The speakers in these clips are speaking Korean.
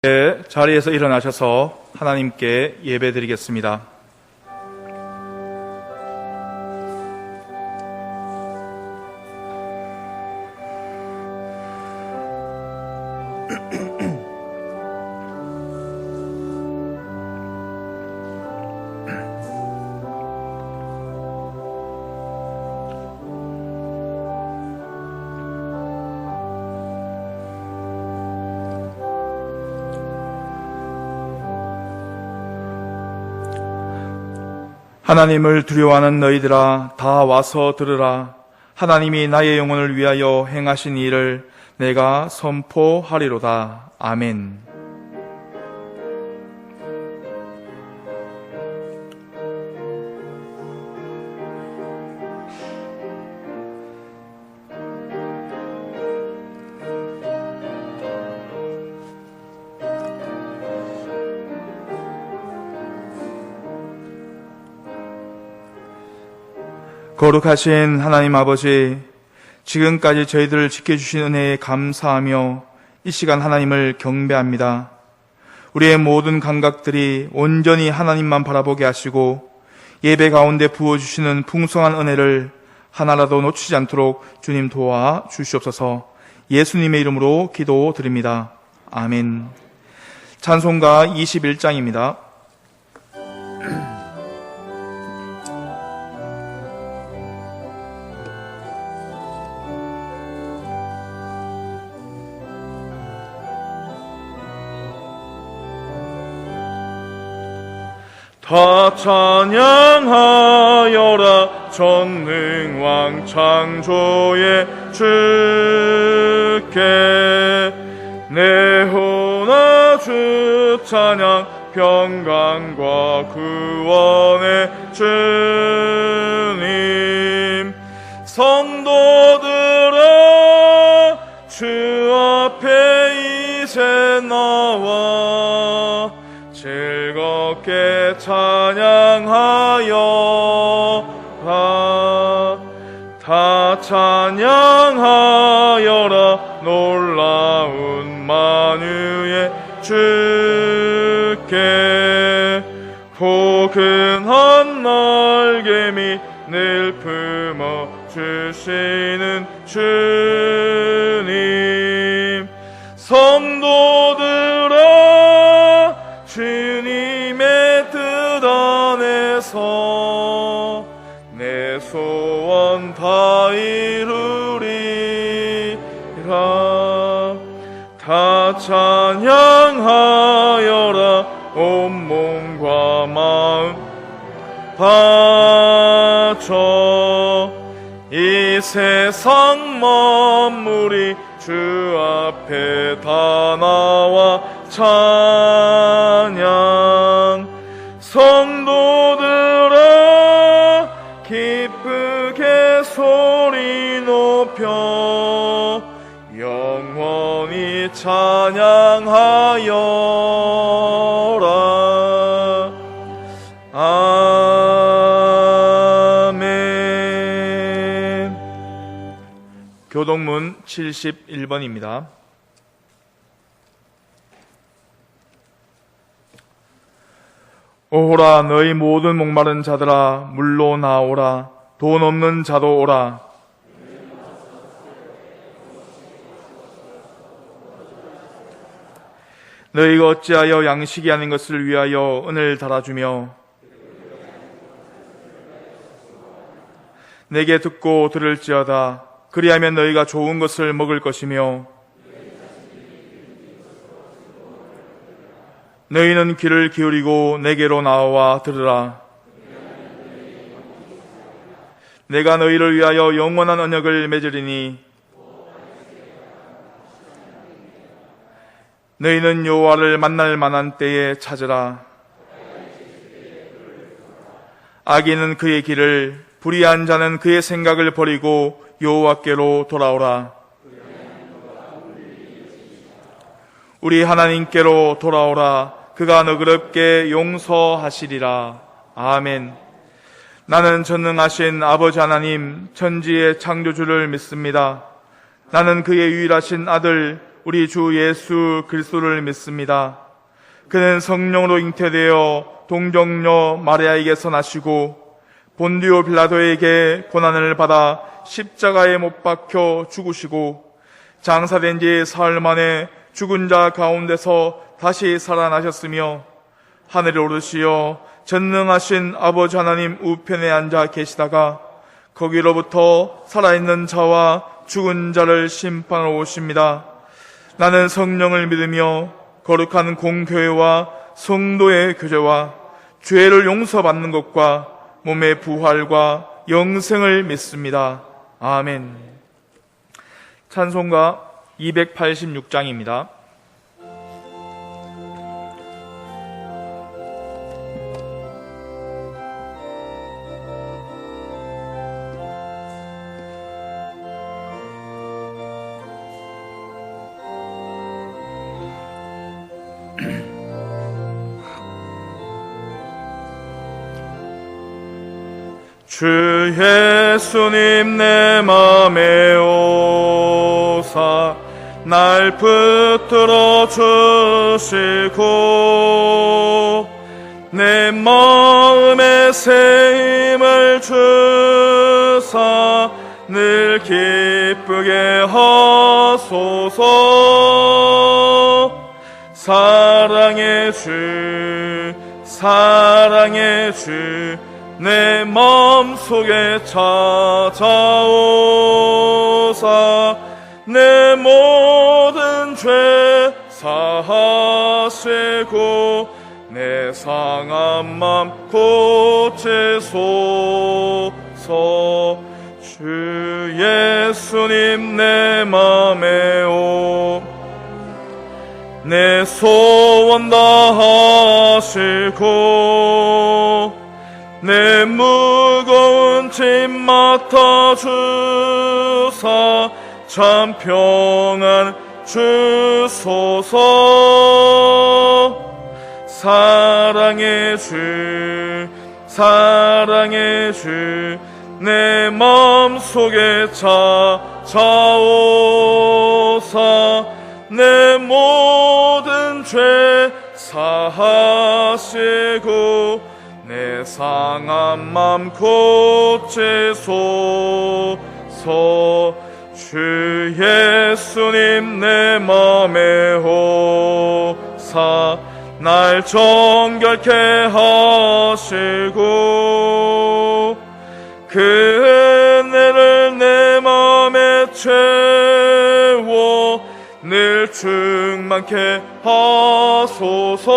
자리에서 일어나셔서 하나님께 예배드리겠습니다. 하나님을 두려워하는 너희들아, 다 와서 들으라. 하나님이 나의 영혼을 위하여 행하신 일을 내가 선포하리로다. 아멘. 거룩하신 하나님 아버지, 지금까지 저희들을 지켜주신 은혜에 감사하며 이 시간 하나님을 경배합니다. 우리의 모든 감각들이 온전히 하나님만 바라보게 하시고 예배 가운데 부어주시는 풍성한 은혜를 하나라도 놓치지 않도록 주님 도와 주시옵소서. 예수님의 이름으로 기도드립니다. 아멘. 찬송가 21장입니다. 다 찬양하여라 전능왕 창조의 주께 내 혼아 주 찬양 평강과 구원의 주님 성도들아 주 앞에 이제 나와 즐겁게 찬양하여라. 다 찬양하여라 놀라운 만유의 주께 포근한 날개미 늘 품어주시는 주님 성도들아 주님의 뜻 안에서 내 소원 다 이루리라. 다 찬양하여라 온몸과 마음 바쳐 이 세상 만물이 주 앞에 다 나와 찬양 성도들아 기쁘게 소리 높여 영원히 찬양하여라. 아멘. 교동문 71번입니다. 오호라 너희 모든 목마른 자들아 물로 나오라. 돈 없는 자도 오라. 너희가 어찌하여 양식이 아닌 것을 위하여 은을 달아주며 내게 듣고 들을지어다. 그리하면 너희가 좋은 것을 먹을 것이며 너희는 귀를 기울이고 내게로 나와 들으라. 내가 너희를 위하여 영원한 언약을 맺으리니 너희는 여호와를 만날 만한 때에 찾으라. 악인은 그의 길을 불의한 자는 그의 생각을 버리고 여호와께로 돌아오라. 우리 하나님께로 돌아오라. 그가 너그럽게 용서하시리라. 아멘. 나는 전능하신 아버지 하나님 천지의 창조주를 믿습니다. 나는 그의 유일하신 아들 우리 주 예수 그리스도를 믿습니다. 그는 성령으로 잉태되어 동정녀 마리아에게서 나시고 본디오 빌라도에게 고난을 받아 십자가에 못 박혀 죽으시고 장사된 지 사흘 만에 죽은 자 가운데서 다시 살아나셨으며 하늘에 오르시어 전능하신 아버지 하나님 우편에 앉아 계시다가 거기로부터 살아있는 자와 죽은 자를 심판하러 오십니다. 나는 성령을 믿으며 거룩한 공교회와 성도의 교제와 죄를 용서받는 것과 몸의 부활과 영생을 믿습니다. 아멘. 찬송가 286장입니다. 주 예수님 내 맘에 오사 날 붙들어 주시고 내 마음에 새 힘을 주사 늘 기쁘게 하소서. 사랑의 주 사랑의 주 내 마음속에 찾아오사 내 모든 죄 사하시고 내 상한 맘 고치소서. 주 예수님 내 맘에 오 내 소원 다 하시고 내 무거운 짐 맡아주사 참 평안 주소서. 사랑의 주 사랑의 주 내 마음속에 찾아오사 내 모든 죄 사하시고 내 상한 맘 고치소서. 주 예수님 내 맘에 오사 날 정결케 하시고 그 은혜를 내 맘에 채워 늘 충만케 하소서.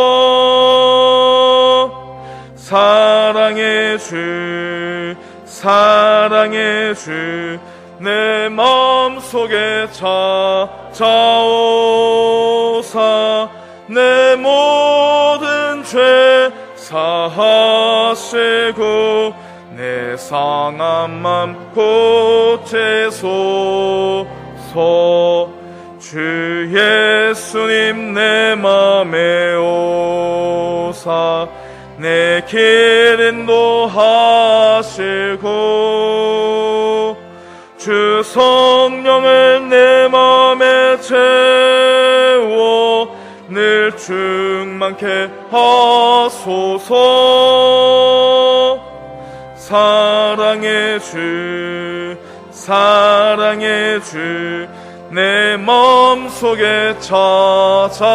사랑의 주 사랑의 주 내 마음속에 찾아오사 내 모든 죄 사하시고 내 상한 맘 고치소서. 주 예수님 내 맘에 오사 내 길 인도하시고 주 성령을 내 맘에 채워 늘 충만케 하소서. 사랑의 주 사랑의 주 내 마음속에 찾아오사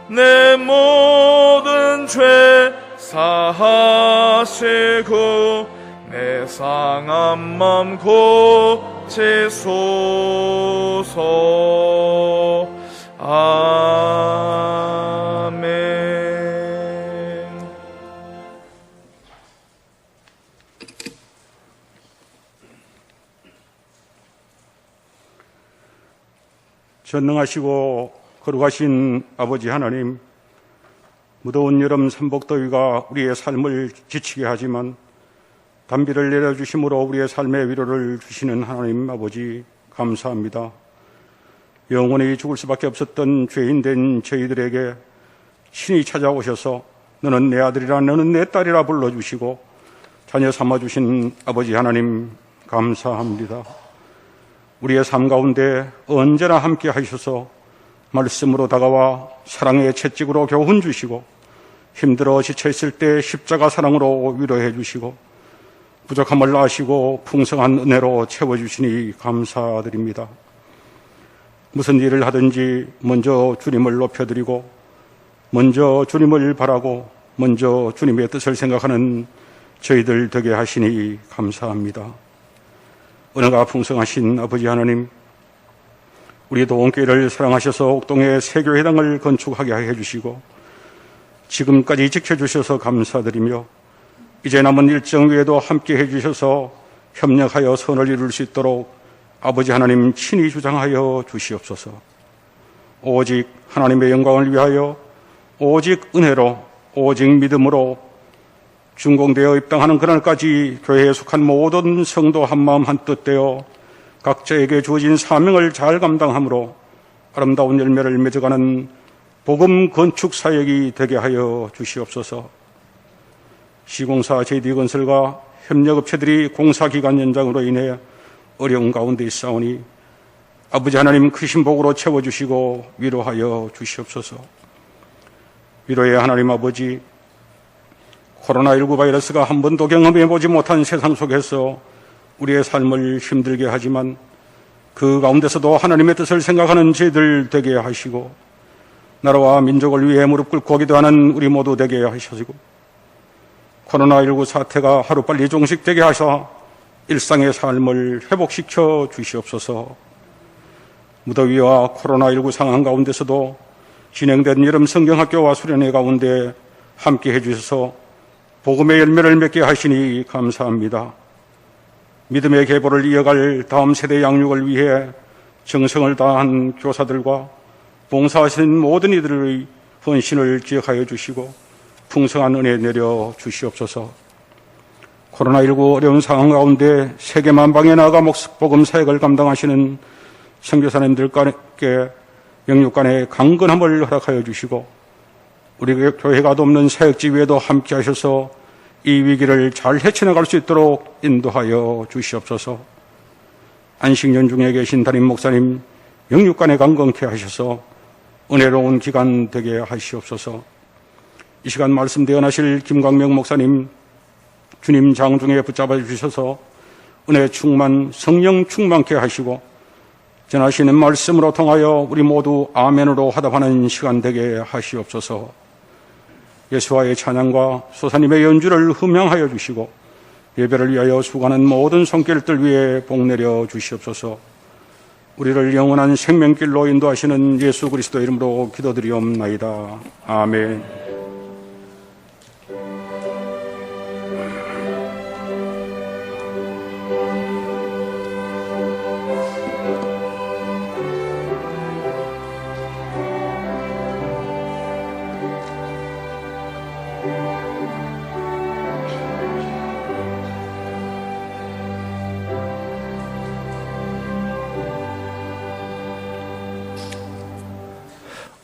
내 모든 죄 사하시고 내 상한 맘 고치소서. 아멘. 전능하시고 거룩하신 아버지 하나님, 무더운 여름 삼복더위가 우리의 삶을 지치게 하지만 단비를 내려주심으로 우리의 삶의 위로를 주시는 하나님 아버지 감사합니다. 영원히 죽을 수밖에 없었던 죄인된 저희들에게 신이 찾아오셔서 너는 내 아들이라 너는 내 딸이라 불러주시고 자녀 삼아주신 아버지 하나님 감사합니다. 우리의 삶 가운데 언제나 함께 하셔서 말씀으로 다가와 사랑의 채찍으로 교훈 주시고 힘들어 지쳐있을 때 십자가 사랑으로 위로해 주시고 부족함을 아시고 풍성한 은혜로 채워주시니 감사드립니다. 무슨 일을 하든지 먼저 주님을 높여드리고 먼저 주님을 바라고 먼저 주님의 뜻을 생각하는 저희들 되게 하시니 감사합니다. 은혜가 풍성하신 아버지 하나님, 우리 도원교회를 사랑하셔서 옥동에 세교회당을 건축하게 해주시고 지금까지 지켜주셔서 감사드리며 이제 남은 일정 외에도 함께 해주셔서 협력하여 선을 이룰 수 있도록 아버지 하나님 친히 주장하여 주시옵소서. 오직 하나님의 영광을 위하여 오직 은혜로 오직 믿음으로 준공되어 입당하는 그날까지 교회에 속한 모든 성도 한마음 한뜻 되어 각자에게 주어진 사명을 잘 감당함으로 아름다운 열매를 맺어가는 복음 건축 사역이 되게 하여 주시옵소서. 시공사 JD건설과 협력업체들이 공사기간 연장으로 인해 어려운 가운데 있사오니 아버지 하나님 크신 복으로 채워주시고 위로하여 주시옵소서. 위로의 하나님 아버지, 코로나19 바이러스가 한 번도 경험해보지 못한 세상 속에서 우리의 삶을 힘들게 하지만 그 가운데서도 하나님의 뜻을 생각하는 저희들 되게 하시고 나라와 민족을 위해 무릎 꿇고 기도하는 우리 모두 되게 하시고 코로나19 사태가 하루빨리 종식되게 하셔 일상의 삶을 회복시켜 주시옵소서. 무더위와 코로나19 상황 가운데서도 진행된 여름 성경학교와 수련회 가운데 함께 해주셔서 복음의 열매를 맺게 하시니 감사합니다. 믿음의 계보를 이어갈 다음 세대 양육을 위해 정성을 다한 교사들과 봉사하신 모든 이들의 헌신을 기억하여 주시고 풍성한 은혜 내려 주시옵소서. 코로나19 어려운 상황 가운데 세계 만방에 나아가 복음 사역을 감당하시는 선교사님들께 영육간의 강건함을 허락하여 주시고 우리 교회가 돕는 사역지 위에도 함께 하셔서 이 위기를 잘 헤쳐나갈 수 있도록 인도하여 주시옵소서. 안식년 중에 계신 담임 목사님 영육간에 강건케 하셔서 은혜로운 기간 되게 하시옵소서. 이 시간 말씀 대언하실 김광명 목사님 주님 장중에 붙잡아 주셔서 은혜 충만 성령 충만케 하시고 전하시는 말씀으로 통하여 우리 모두 아멘으로 화답하는 시간 되게 하시옵소서. 예수와의 찬양과 소사님의 연주를 흠양하여 주시고 예배를 위하여 수고하는 모든 손길들 위에 복 내려 주시옵소서. 우리를 영원한 생명길로 인도하시는 예수 그리스도 이름으로 기도드리옵나이다. 아멘.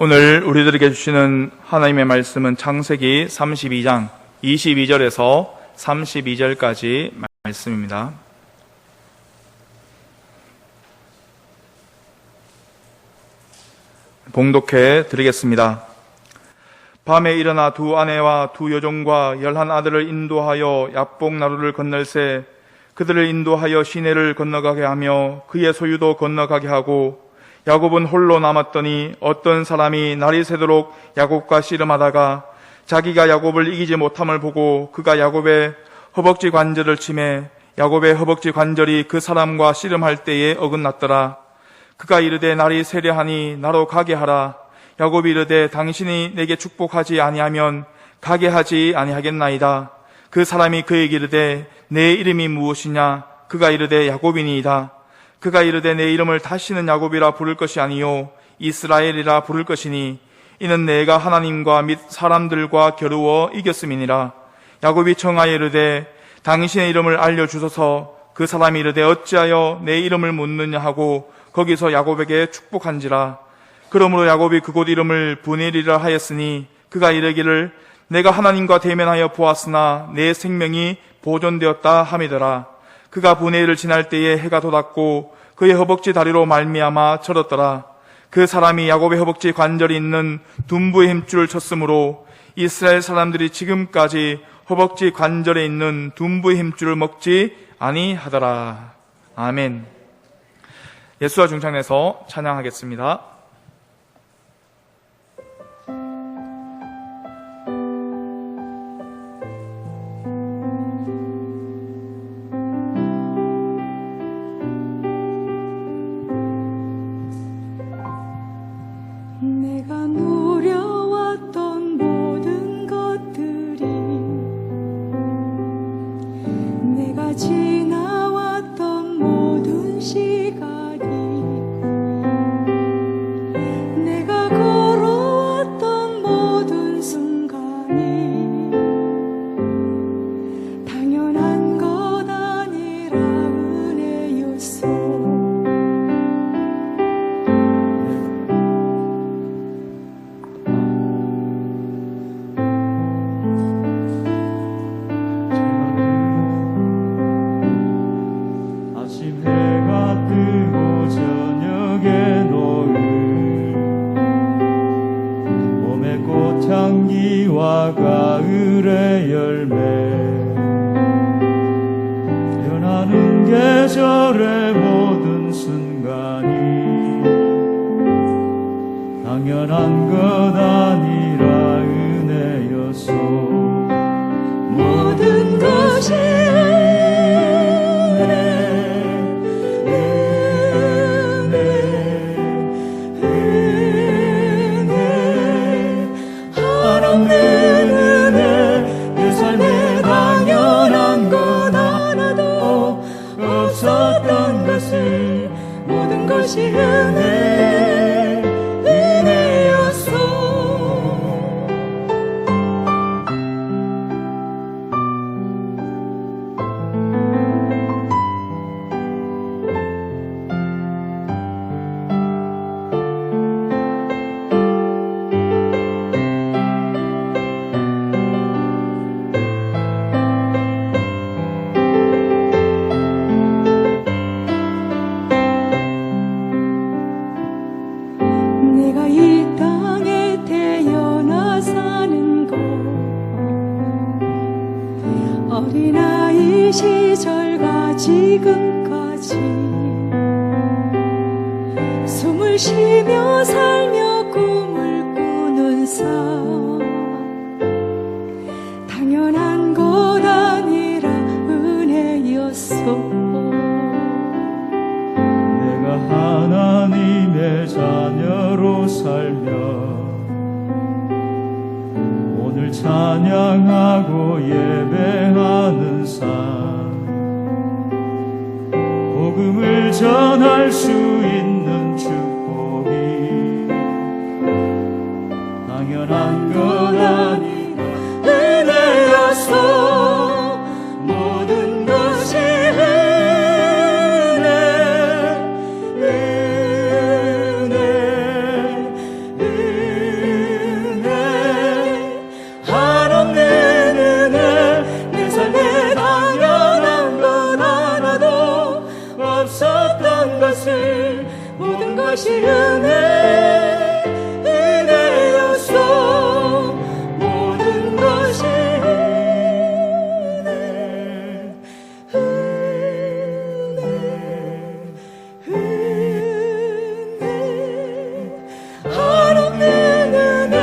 오늘 우리들에게 주시는 하나님의 말씀은 창세기 32장 22절에서 32절까지 말씀입니다. 봉독해 드리겠습니다. 밤에 일어나 두 아내와 두 여종과 11 아들을 인도하여 야복 나루를 건널새 그들을 인도하여 시내를 건너가게 하며 그의 소유도 건너가게 하고 야곱은 홀로 남았더니 어떤 사람이 날이 새도록 야곱과 씨름하다가 자기가 야곱을 이기지 못함을 보고 그가 야곱의 허벅지 관절을 치매 야곱의 허벅지 관절이 그 사람과 씨름할 때에 어긋났더라. 그가 이르되 날이 세려하니 나로 가게 하라. 야곱이 이르되 당신이 내게 축복하지 아니하면 가게 하지 아니하겠나이다. 그 사람이 그에게 이르되 내 이름이 무엇이냐? 그가 이르되 야곱이니이다. 그가 이르되 내 이름을 다시는 야곱이라 부를 것이 아니요 이스라엘이라 부를 것이니 이는 내가 하나님과 및 사람들과 겨루어 이겼음이니라. 야곱이 청하여 이르되 당신의 이름을 알려주소서. 그 사람이 이르되 어찌하여 내 이름을 묻느냐 하고 거기서 야곱에게 축복한지라. 그러므로 야곱이 그곳 이름을 브넬이라 하였으니 그가 이르기를 내가 하나님과 대면하여 보았으나 내 생명이 보존되었다 함이더라. 그가 브넬을 지날 때에 해가 돋았고 그의 허벅지 다리로 말미암아 절었더라. 그 사람이 야곱의 허벅지 관절이 있는 둔부의 힘줄을 쳤으므로 이스라엘 사람들이 지금까지 허벅지 관절에 있는 둔부의 힘줄을 먹지 아니하더라. 아멘. 예수와 중창에서 찬양하겠습니다. 내가 누려왔던 모든 것들이, 내가 지나왔던 모든 시간이, 내가 걸어왔던 모든 순간이 당연한 것 아니라 은혜였소. 향기와 가을의 열매, 변하는 계절의 모든 순간이 당연한 것 아니라 은혜였소. 모든 것이 모든 것이 은혜였소. 내가 이 땅에 태어나 사는 것, 어린아이 시절과 지금까지 숨을 쉬며 살며 꿈을 꾸는 삶, 당연한 것 아니라 은혜였소. 내가 하나님의 자녀로 살며 오늘 찬양하고 예배하는 삶, 복음을 전할 수 있는 축복이 당연한 것 아니라 은혜였소. 모든 것이 한없는 은혜, 내 삶에 당연한 것 하나도 없었던 것을, 모든 것이 은혜였소. 모든 것이 한없는 은혜,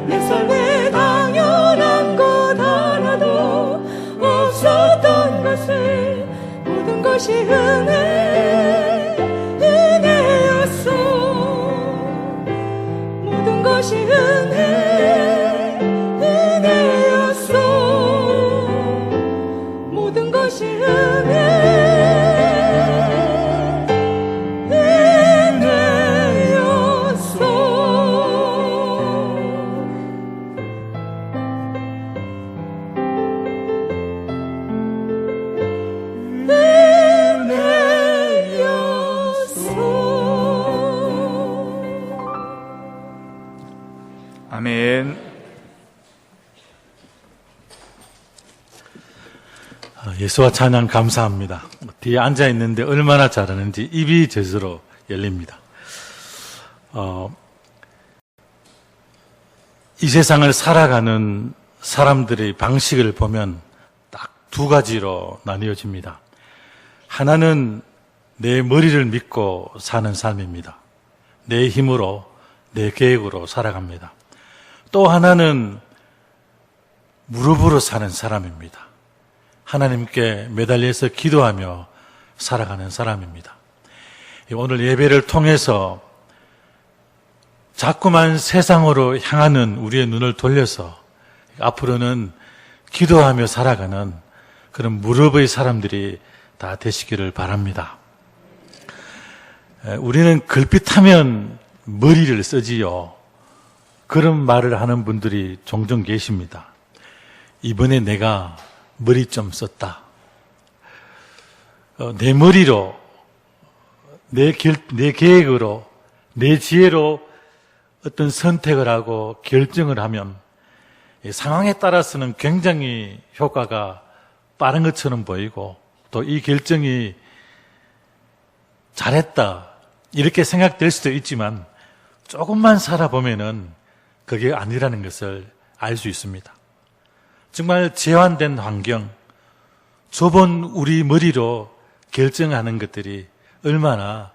내 삶에 당연한 것 하나도 없었던 것을, 모든 것이 은혜였소. 모든 것이 은혜였소. 모든 것이 아멘. 예수와 찬양 감사합니다. 뒤에 앉아 있는데 얼마나 잘하는지 입이 젖으로 열립니다. 이 세상을 살아가는 사람들의 방식을 보면 딱 두 가지로 나뉘어집니다. 하나는 내 머리를 믿고 사는 삶입니다. 내 힘으로, 내 계획으로 살아갑니다. 또 하나는 무릎으로 사는 사람입니다. 하나님께 매달려서 기도하며 살아가는 사람입니다. 오늘 예배를 통해서 자꾸만 세상으로 향하는 우리의 눈을 돌려서 앞으로는 기도하며 살아가는 그런 무릎의 사람들이 다 되시기를 바랍니다. 우리는 글빛하면 머리를 쓰지요. 그런 말을 하는 분들이 종종 계십니다. 이번에 내가 머리 좀 썼다. 내 머리로, 내 계획으로, 내 지혜로 어떤 선택을 하고 결정을 하면 상황에 따라서는 굉장히 효과가 빠른 것처럼 보이고 또 이 결정이 잘했다 이렇게 생각될 수도 있지만 조금만 살아보면은 그게 아니라는 것을 알 수 있습니다. 정말 제한된 환경, 좁은 우리 머리로 결정하는 것들이 얼마나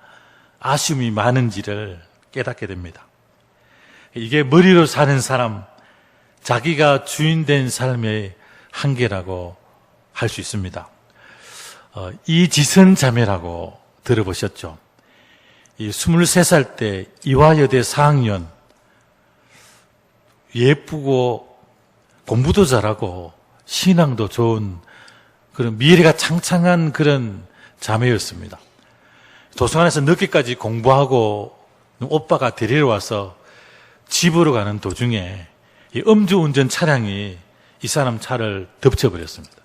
아쉬움이 많은지를 깨닫게 됩니다. 이게 머리로 사는 사람, 자기가 주인된 삶의 한계라고 할 수 있습니다. 이지선 자매라고 들어보셨죠? 23살 때 이화여대 4학년, 예쁘고 공부도 잘하고 신앙도 좋은 그런 미래가 창창한 그런 자매였습니다. 도서관에서 늦게까지 공부하고 오빠가 데리러 와서 집으로 가는 도중에 이 음주운전 차량이 이 사람 차를 덮쳐버렸습니다.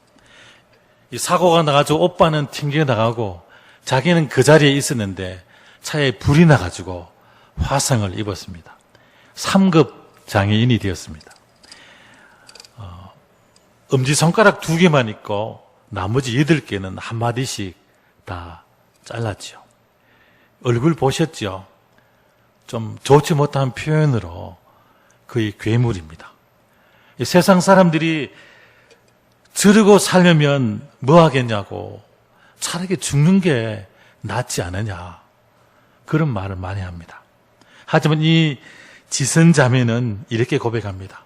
이 사고가 나가지고 오빠는 튕겨나가고 자기는 그 자리에 있었는데 차에 불이 나가지고 화상을 입었습니다. 3급 장애인이 되었습니다. 엄지손가락 2개만 있고 나머지 8개는 한마디씩 다 잘랐죠. 얼굴 보셨죠? 좀 좋지 못한 표현으로 거의 괴물입니다. 세상 사람들이 저러고 살려면 뭐 하겠냐고 차라리 죽는 게 낫지 않느냐 그런 말을 많이 합니다. 하지만 이 지선자매는 이렇게 고백합니다.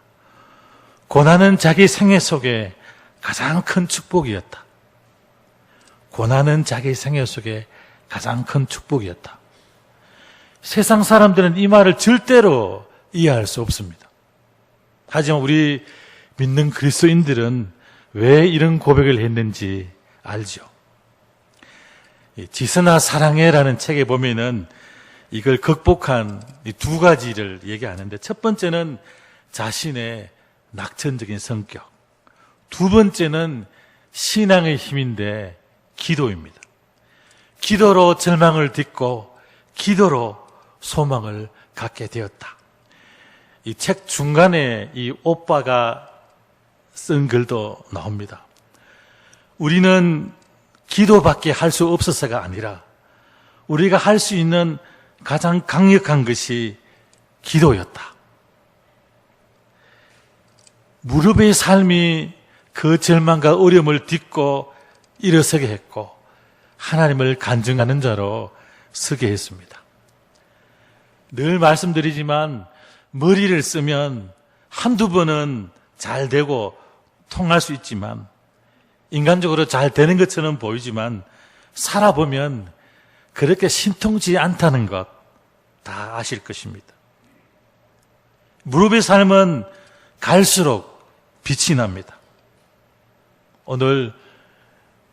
고난은 자기 생애 속에 가장 큰 축복이었다. 고난은 자기 생애 속에 가장 큰 축복이었다. 세상 사람들은 이 말을 절대로 이해할 수 없습니다. 하지만 우리 믿는 그리스도인들은 왜 이런 고백을 했는지 알죠. 지선아 사랑해라는 책에 보면은 이걸 극복한 이 2가지를 얘기하는데 첫 번째는 자신의 낙천적인 성격, 2번째는 신앙의 힘인데 기도입니다. 기도로 절망을 딛고 기도로 소망을 갖게 되었다. 이 책 중간에 이 오빠가 쓴 글도 나옵니다. 우리는 기도밖에 할 수 없어서가 아니라 우리가 할 수 있는 가장 강력한 것이 기도였다. 무릎의 삶이 그 절망과 어려움을 딛고 일어서게 했고 하나님을 간증하는 자로 서게 했습니다. 늘 말씀드리지만 머리를 쓰면 한두 번은 잘 되고 통할 수 있지만 인간적으로 잘 되는 것처럼 보이지만 살아보면 그렇게 신통치 않다는 것 다 아실 것입니다. 무릎의 삶은 갈수록 빛이 납니다. 오늘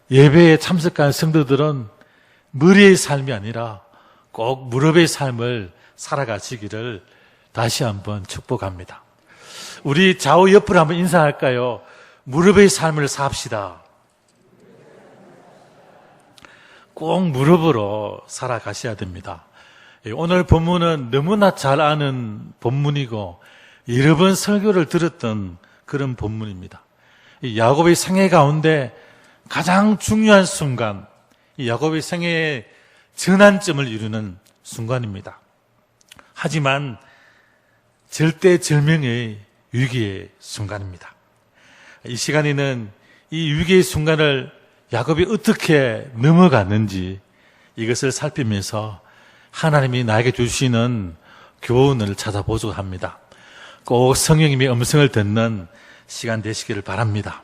예배에 참석한 성도들은 머리의 삶이 아니라 꼭 무릎의 삶을 살아가시기를 다시 한번 축복합니다. 우리 좌우 옆으로 한번 인사할까요? 무릎의 삶을 삽시다. 꼭 무릎으로 살아가셔야 됩니다. 오늘 본문은 너무나 잘 아는 본문이고 여러 번 설교를 들었던 그런 본문입니다. 야곱의 생애 가운데 가장 중요한 순간, 이 야곱의 생애의 전환점을 이루는 순간입니다. 하지만 절대절명의 위기의 순간입니다. 이 시간에는 이 위기의 순간을 야곱이 어떻게 넘어갔는지 이것을 살피면서 하나님이 나에게 주시는 교훈을 찾아보자고 합니다. 꼭 성령님의 음성을 듣는 시간 되시기를 바랍니다.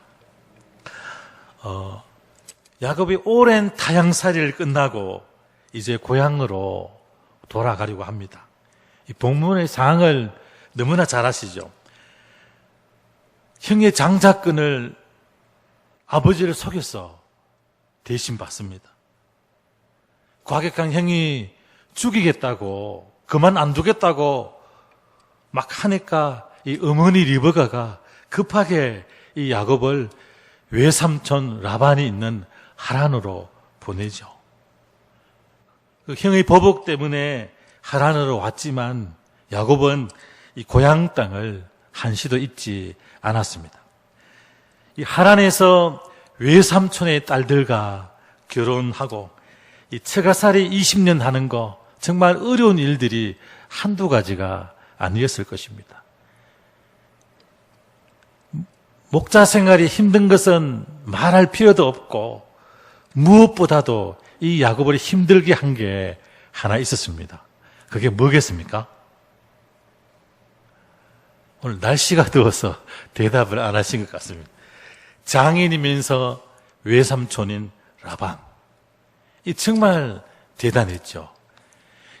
야곱이 오랜 타향살이를 끝나고 이제 고향으로 돌아가려고 합니다. 이 본문의 상황을 너무나 잘 아시죠? 형의 장자권을 아버지를 속여서 대신 받습니다. 과격한 형이 죽이겠다고, 그만 안 두겠다고 막 하니까 이 어머니 리브가가 급하게 이 야곱을 외삼촌 라반이 있는 하란으로 보내죠. 그 형의 보복 때문에 하란으로 왔지만 야곱은 이 고향 땅을 한시도 잊지 않았습니다. 이 하란에서 외삼촌의 딸들과 결혼하고 이 처가살이 20년 하는 거 정말 어려운 일들이 한두 가지가 아니었을 것입니다. 목자 생활이 힘든 것은 말할 필요도 없고 무엇보다도 이 야곱을 힘들게 한 게 하나 있었습니다. 그게 뭐겠습니까? 오늘 날씨가 더워서 대답을 안 하신 것 같습니다. 장인이면서 외삼촌인 라반. 이 정말 대단했죠.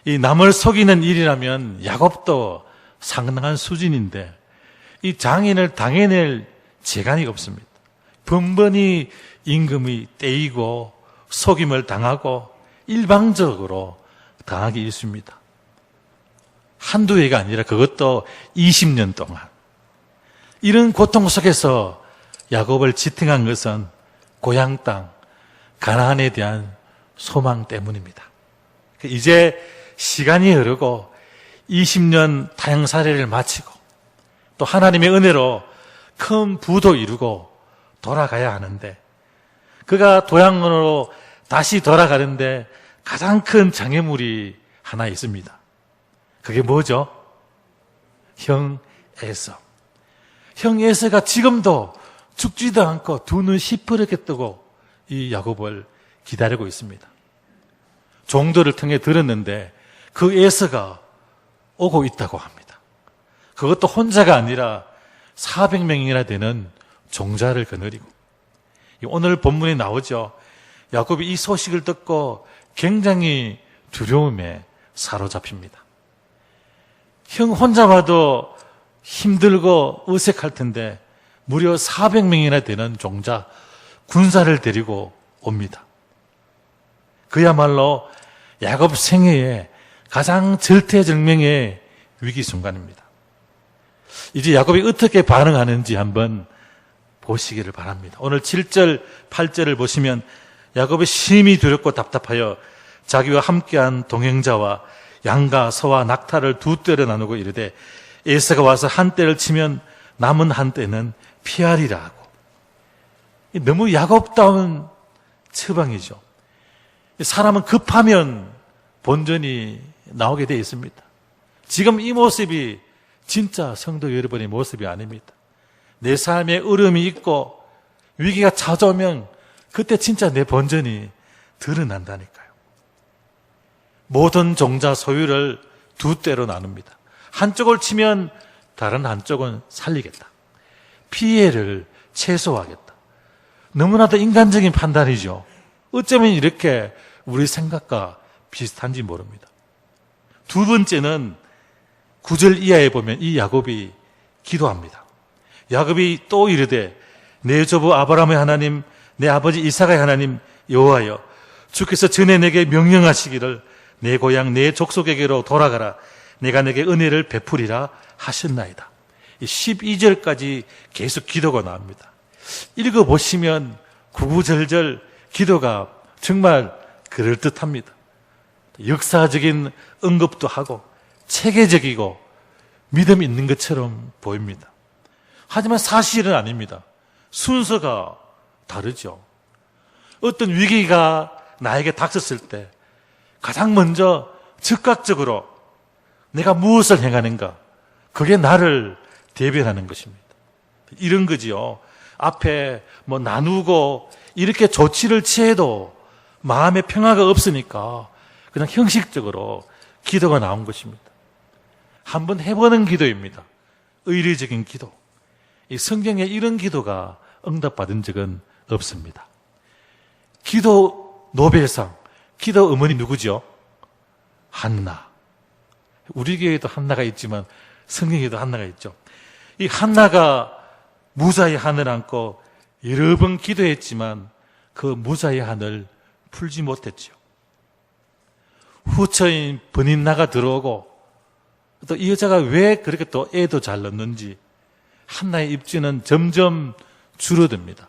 이 남을 속이는 일이라면 야곱도 상당한 수준인데 이 장인을 당해낼 재간이 없습니다. 번번이 임금이 떼이고 속임을 당하고 일방적으로 당하기 일쑤입니다. 한두 해가 아니라 그것도 20년 동안. 이런 고통 속에서 야곱을 지탱한 것은 고향 땅 가나안에 대한 소망 때문입니다. 이제 시간이 흐르고 20년 타향살이를 마치고 또 하나님의 은혜로 큰 부도 이루고 돌아가야 하는데 그가 고향으로 다시 돌아가는데 가장 큰 장애물이 하나 있습니다. 그게 뭐죠? 형 에서. 형 에서가 지금도 죽지도 않고 두 눈 시퍼렇게 뜨고 이 야곱을 기다리고 있습니다. 종들을 통해 들었는데 그 에서가 오고 있다고 합니다. 그것도 혼자가 아니라 400명이나 되는 종자를 거느리고 오늘 본문에 나오죠. 야곱이 이 소식을 듣고 굉장히 두려움에 사로잡힙니다. 형 혼자 봐도 힘들고 어색할 텐데 무려 400명이나 되는 종자, 군사를 데리고 옵니다. 그야말로 야곱 생애의 가장 절대절명의 위기 순간입니다. 이제 야곱이 어떻게 반응하는지 한번 보시기를 바랍니다. 오늘 7절, 8절을 보시면 야곱이 심히 두렵고 답답하여 자기와 함께한 동행자와 양과 소와 낙타를 두 떼로 나누고 이르되 에서가 와서 한 떼를 치면 남은 한 떼는 피하리라 하고. 너무 야곱다운 처방이죠. 사람은 급하면 본전이 나오게 되어 있습니다. 지금 이 모습이 진짜 성도 여러분의 모습이 아닙니다. 내 삶에 어려움이 있고 위기가 찾아오면 그때 진짜 내 본전이 드러난다니까요. 모든 종자 소유를 두 떼로 나눕니다. 한쪽을 치면 다른 한쪽은 살리겠다. 피해를 최소화하겠다. 너무나도 인간적인 판단이죠. 어쩌면 이렇게 우리 생각과 비슷한지 모릅니다. 두 번째는 9절 이하에 보면 이 야곱이 기도합니다. 야곱이 또 이르되 내 조부 아브라함의 하나님, 내 아버지 이삭의 하나님 여호와여, 주께서 전에 내게 명령하시기를 내 고향 내 족속에게로 돌아가라. 내가 내게 은혜를 베푸리라 하셨나이다. 12절까지 계속 기도가 나옵니다. 읽어보시면 구구절절 기도가 정말 그럴듯합니다. 역사적인 언급도 하고 체계적이고 믿음 있는 것처럼 보입니다. 하지만 사실은 아닙니다. 순서가 다르죠. 어떤 위기가 나에게 닥쳤을 때 가장 먼저 즉각적으로 내가 무엇을 행하는가, 그게 나를 대변하는 것입니다. 이런 거지요. 앞에 뭐 나누고 이렇게 조치를 취해도 마음의 평화가 없으니까 그냥 형식적으로 기도가 나온 것입니다. 한번 해보는 기도입니다. 의례적인 기도. 이 성경에 이런 기도가 응답받은 적은 없습니다. 기도 노벨상, 기도 어머니 누구죠? 한나. 우리 교회에도 한나가 있지만 성경에도 한나가 있죠. 이 한나가 무사히 한을 안고 여러 번 기도했지만 그 무사히 한을 풀지 못했죠. 후처인 버닌나가 들어오고 또 이 여자가 왜 그렇게 또 애도 잘 낳는지 한나의 입지는 점점 줄어듭니다.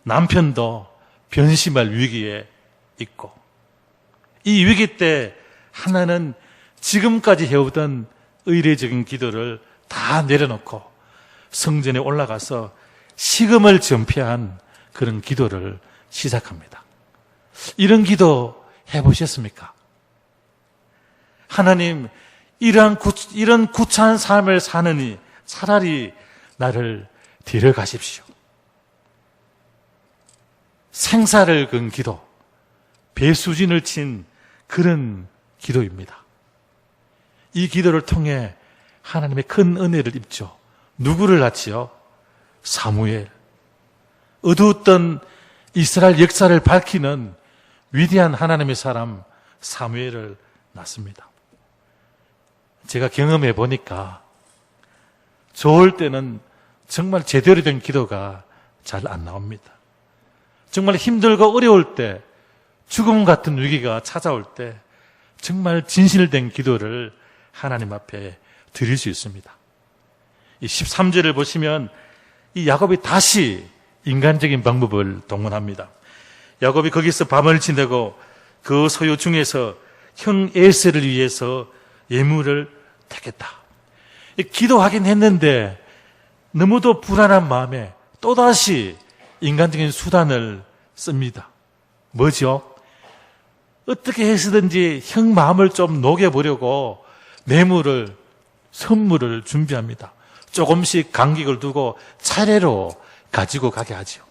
남편도 변심할 위기에 있고 이 위기 때 하나는 지금까지 해오던 의례적인 기도를 다 내려놓고 성전에 올라가서 식음을 전폐한 그런 기도를 시작합니다. 이런 기도 해보셨습니까? 하나님, 이런 구차한 삶을 사느니 차라리 나를 데려가십시오. 생사를 건 기도, 배수진을 친 그런 기도입니다. 이 기도를 통해 하나님의 큰 은혜를 입죠. 누구를 낳지요? 사무엘. 어두웠던 이스라엘 역사를 밝히는 위대한 하나님의 사람 사무엘을 낳습니다. 제가 경험해 보니까 좋을 때는 정말 제대로 된 기도가 잘 안 나옵니다. 정말 힘들고 어려울 때, 죽음 같은 위기가 찾아올 때 정말 진실된 기도를 하나님 앞에 드릴 수 있습니다. 이 13절을 보시면 이 야곱이 다시 인간적인 방법을 동원합니다. 야곱이 거기서 밤을 지내고 그 소유 중에서 형 에셀을 위해서 예물을 택했다. 기도하긴 했는데 너무도 불안한 마음에 또다시 인간적인 수단을 씁니다. 뭐죠? 어떻게 해서든지 형 마음을 좀 녹여보려고 뇌물을, 선물을 준비합니다. 조금씩 간격을 두고 차례로 가지고 가게 하죠.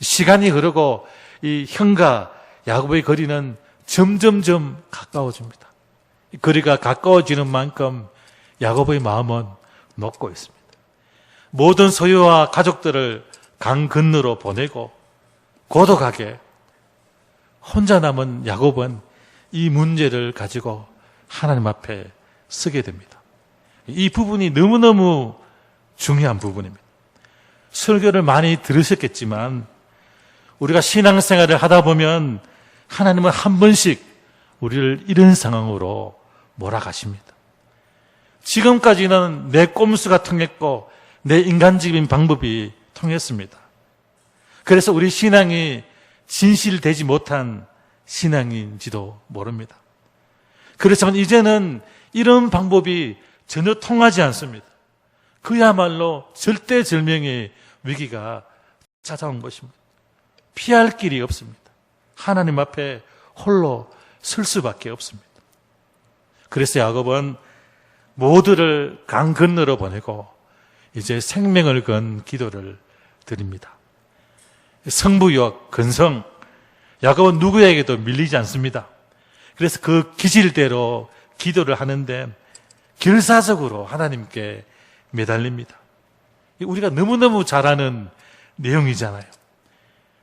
시간이 흐르고 이 형과 야곱의 거리는 점점점 가까워집니다. 거리가 가까워지는 만큼 야곱의 마음은 녹고 있습니다. 모든 소유와 가족들을 강 건너로 보내고 고독하게 혼자 남은 야곱은 이 문제를 가지고 하나님 앞에 서게 됩니다. 이 부분이 너무너무 중요한 부분입니다. 설교를 많이 들으셨겠지만 우리가 신앙생활을 하다 보면 하나님은 한 번씩 우리를 이런 상황으로 몰아가십니다. 지금까지는 내 꼼수가 통했고 내 인간적인 방법이 통했습니다. 그래서 우리 신앙이 진실되지 못한 신앙인지도 모릅니다. 그렇지만 이제는 이런 방법이 전혀 통하지 않습니다. 그야말로 절대절명의 위기가 찾아온 것입니다. 피할 길이 없습니다. 하나님 앞에 홀로 설 수밖에 없습니다. 그래서 야곱은 모두를 강 건너로 보내고 이제 생명을 건 기도를 드립니다. 성부욕, 근성, 야곱은 누구에게도 밀리지 않습니다. 그래서 그 기질대로 기도를 하는데 결사적으로 하나님께 매달립니다. 우리가 너무너무 잘 아는 내용이잖아요.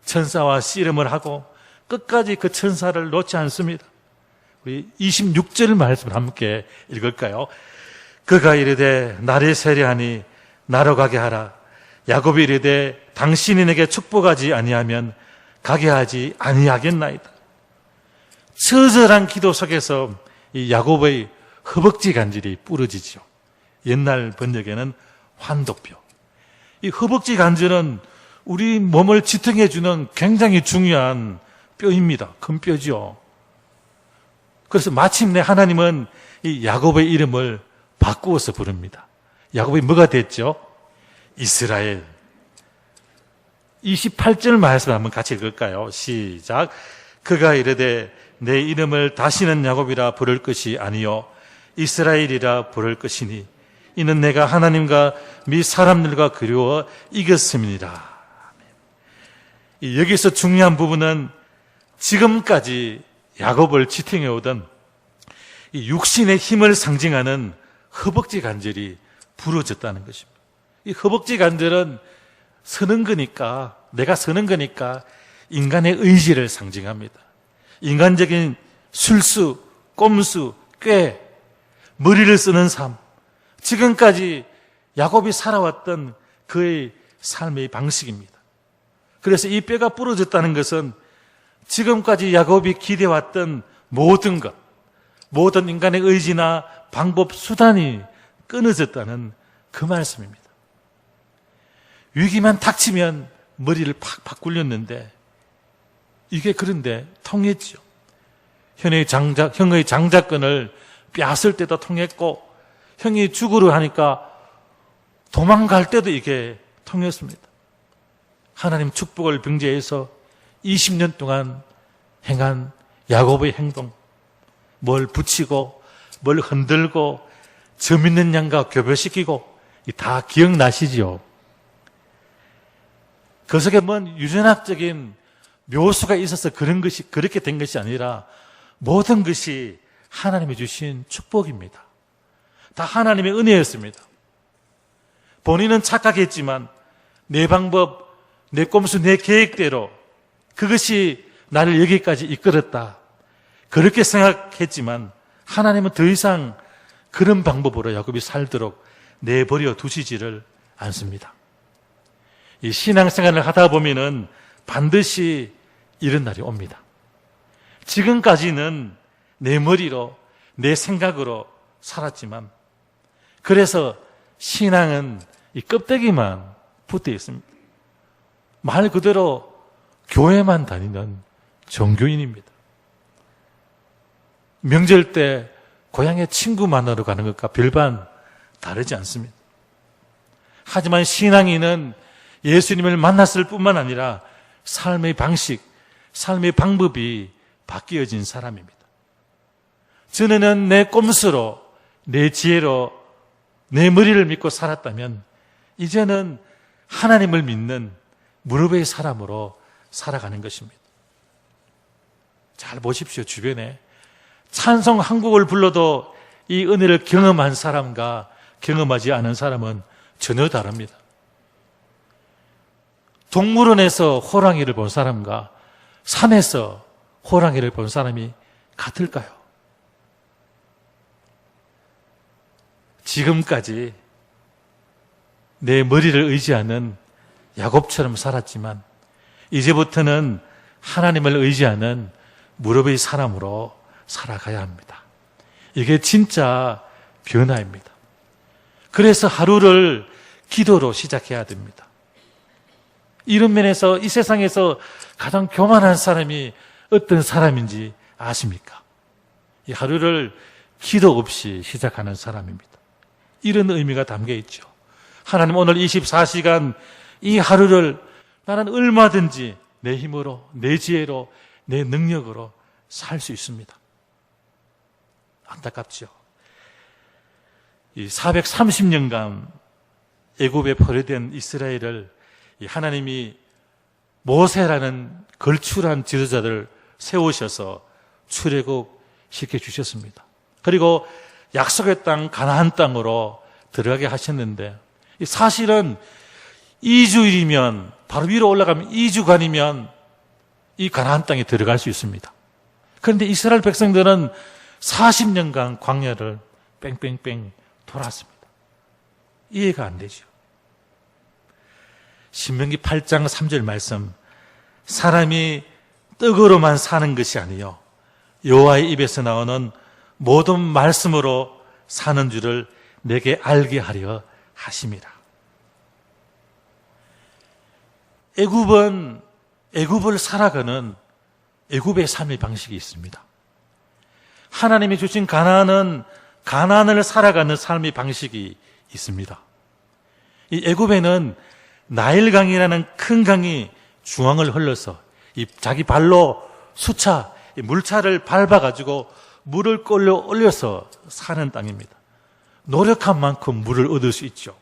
천사와 씨름을 하고 끝까지 그 천사를 놓지 않습니다. 우리 26절 말씀을 함께 읽을까요? 그가 이르되 나를 세례하니 나로 가게 하라. 야곱이 이르되 당신이 내게 축복하지 아니하면 가게 하지 아니하겠나이다. 처절한 기도 속에서 이 야곱의 허벅지 간질이 부러지죠. 옛날 번역에는 환독뼈. 이 허벅지 간질은 우리 몸을 지탱해주는 굉장히 중요한 뼈입니다. 큰 뼈죠. 그래서 마침내 하나님은 이 야곱의 이름을 바꾸어서 부릅니다. 야곱이 뭐가 됐죠? 이스라엘. 28절 말씀 한번 같이 읽을까요? 시작. 그가 이르되 내 이름을 다시는 야곱이라 부를 것이 아니요 이스라엘이라 부를 것이니 이는 내가 하나님과 미 사람들과 그리워 이겼음이니라. 여기서 중요한 부분은 지금까지 야곱을 지탱해 오던 이 육신의 힘을 상징하는 허벅지 관절이 부러졌다는 것입니다. 이 허벅지 관절은 서는 거니까, 내가 서는 거니까 인간의 의지를 상징합니다. 인간적인 술수, 꼼수, 꾀, 머리를 쓰는 삶, 지금까지 야곱이 살아왔던 그의 삶의 방식입니다. 그래서 이 뼈가 부러졌다는 것은 지금까지 야곱이 기대왔던 모든 것, 모든 인간의 의지나 방법, 수단이 끊어졌다는 그 말씀입니다. 위기만 닥치면 머리를 팍팍 굴렸는데 이게 그런데 통했죠. 형의 장자권을 빼앗을 때도 통했고 형이 죽으려 하니까 도망갈 때도 이게 통했습니다. 하나님 축복을 병제해서 20년 동안 행한 야곱의 행동, 뭘 붙이고 뭘 흔들고 점 있는 양과 교배시키고 다 기억나시죠? 그 속에 뭔 유전학적인 묘수가 있어서 그런 것이 그렇게 된 것이 아니라 모든 것이 하나님이 주신 축복입니다. 다 하나님의 은혜였습니다. 본인은 착각했지만 내 방법, 내 꼼수, 내 계획대로 그것이 나를 여기까지 이끌었다. 그렇게 생각했지만 하나님은 더 이상 그런 방법으로 야곱이 살도록 내버려 두시지를 않습니다. 이 신앙생활을 하다 보면은 반드시 이런 날이 옵니다. 지금까지는 내 머리로, 내 생각으로 살았지만 그래서 신앙은 이 껍데기만 붙어 있습니다. 말 그대로 교회만 다니는 종교인입니다. 명절 때 고향에 친구 만나러 가는 것과 별반 다르지 않습니다. 하지만 신앙인은 예수님을 만났을 뿐만 아니라 삶의 방식, 삶의 방법이 바뀌어진 사람입니다. 전에는 내 꼼수로, 내 지혜로, 내 머리를 믿고 살았다면 이제는 하나님을 믿는 무릎의 사람으로 살아가는 것입니다. 잘 보십시오. 주변에 찬송 한 곡을 불러도 이 은혜를 경험한 사람과 경험하지 않은 사람은 전혀 다릅니다. 동물원에서 호랑이를 본 사람과 산에서 호랑이를 본 사람이 같을까요? 지금까지 내 머리를 의지하는 야곱처럼 살았지만 이제부터는 하나님을 의지하는 무릎의 사람으로 살아가야 합니다. 이게 진짜 변화입니다. 그래서 하루를 기도로 시작해야 됩니다. 이런 면에서 이 세상에서 가장 교만한 사람이 어떤 사람인지 아십니까? 이 하루를 기도 없이 시작하는 사람입니다. 이런 의미가 담겨 있죠. 하나님 오늘 24시간 이 하루를 나는 얼마든지 내 힘으로, 내 지혜로, 내 능력으로 살 수 있습니다. 안타깝죠. 이 430년간 애굽에 포로된 이스라엘을 하나님이 모세라는 걸출한 지도자를 세우셔서 출애굽 시켜주셨습니다. 그리고 약속의 땅 가나안 땅으로 들어가게 하셨는데 사실은 2주일이면 바로 위로 올라가면 2주간이면 이 가나안 땅에 들어갈 수 있습니다. 그런데 이스라엘 백성들은 40년간 광야를 뺑뺑뺑 돌았습니다. 이해가 안 되죠. 신명기 8장 3절 말씀, 사람이 떡으로만 사는 것이 아니요 여호와의 입에서 나오는 모든 말씀으로 사는 줄을 내게 알게 하려 하심이라. 애굽을 살아가는 애굽의 삶의 방식이 있습니다. 하나님이 주신 가나안은 가나안을 살아가는 삶의 방식이 있습니다. 이 애굽에는 나일강이라는 큰 강이 중앙을 흘러서 이 자기 발로 수차, 이 물차를 밟아가지고 물을 끌려 올려서 사는 땅입니다. 노력한 만큼 물을 얻을 수 있죠.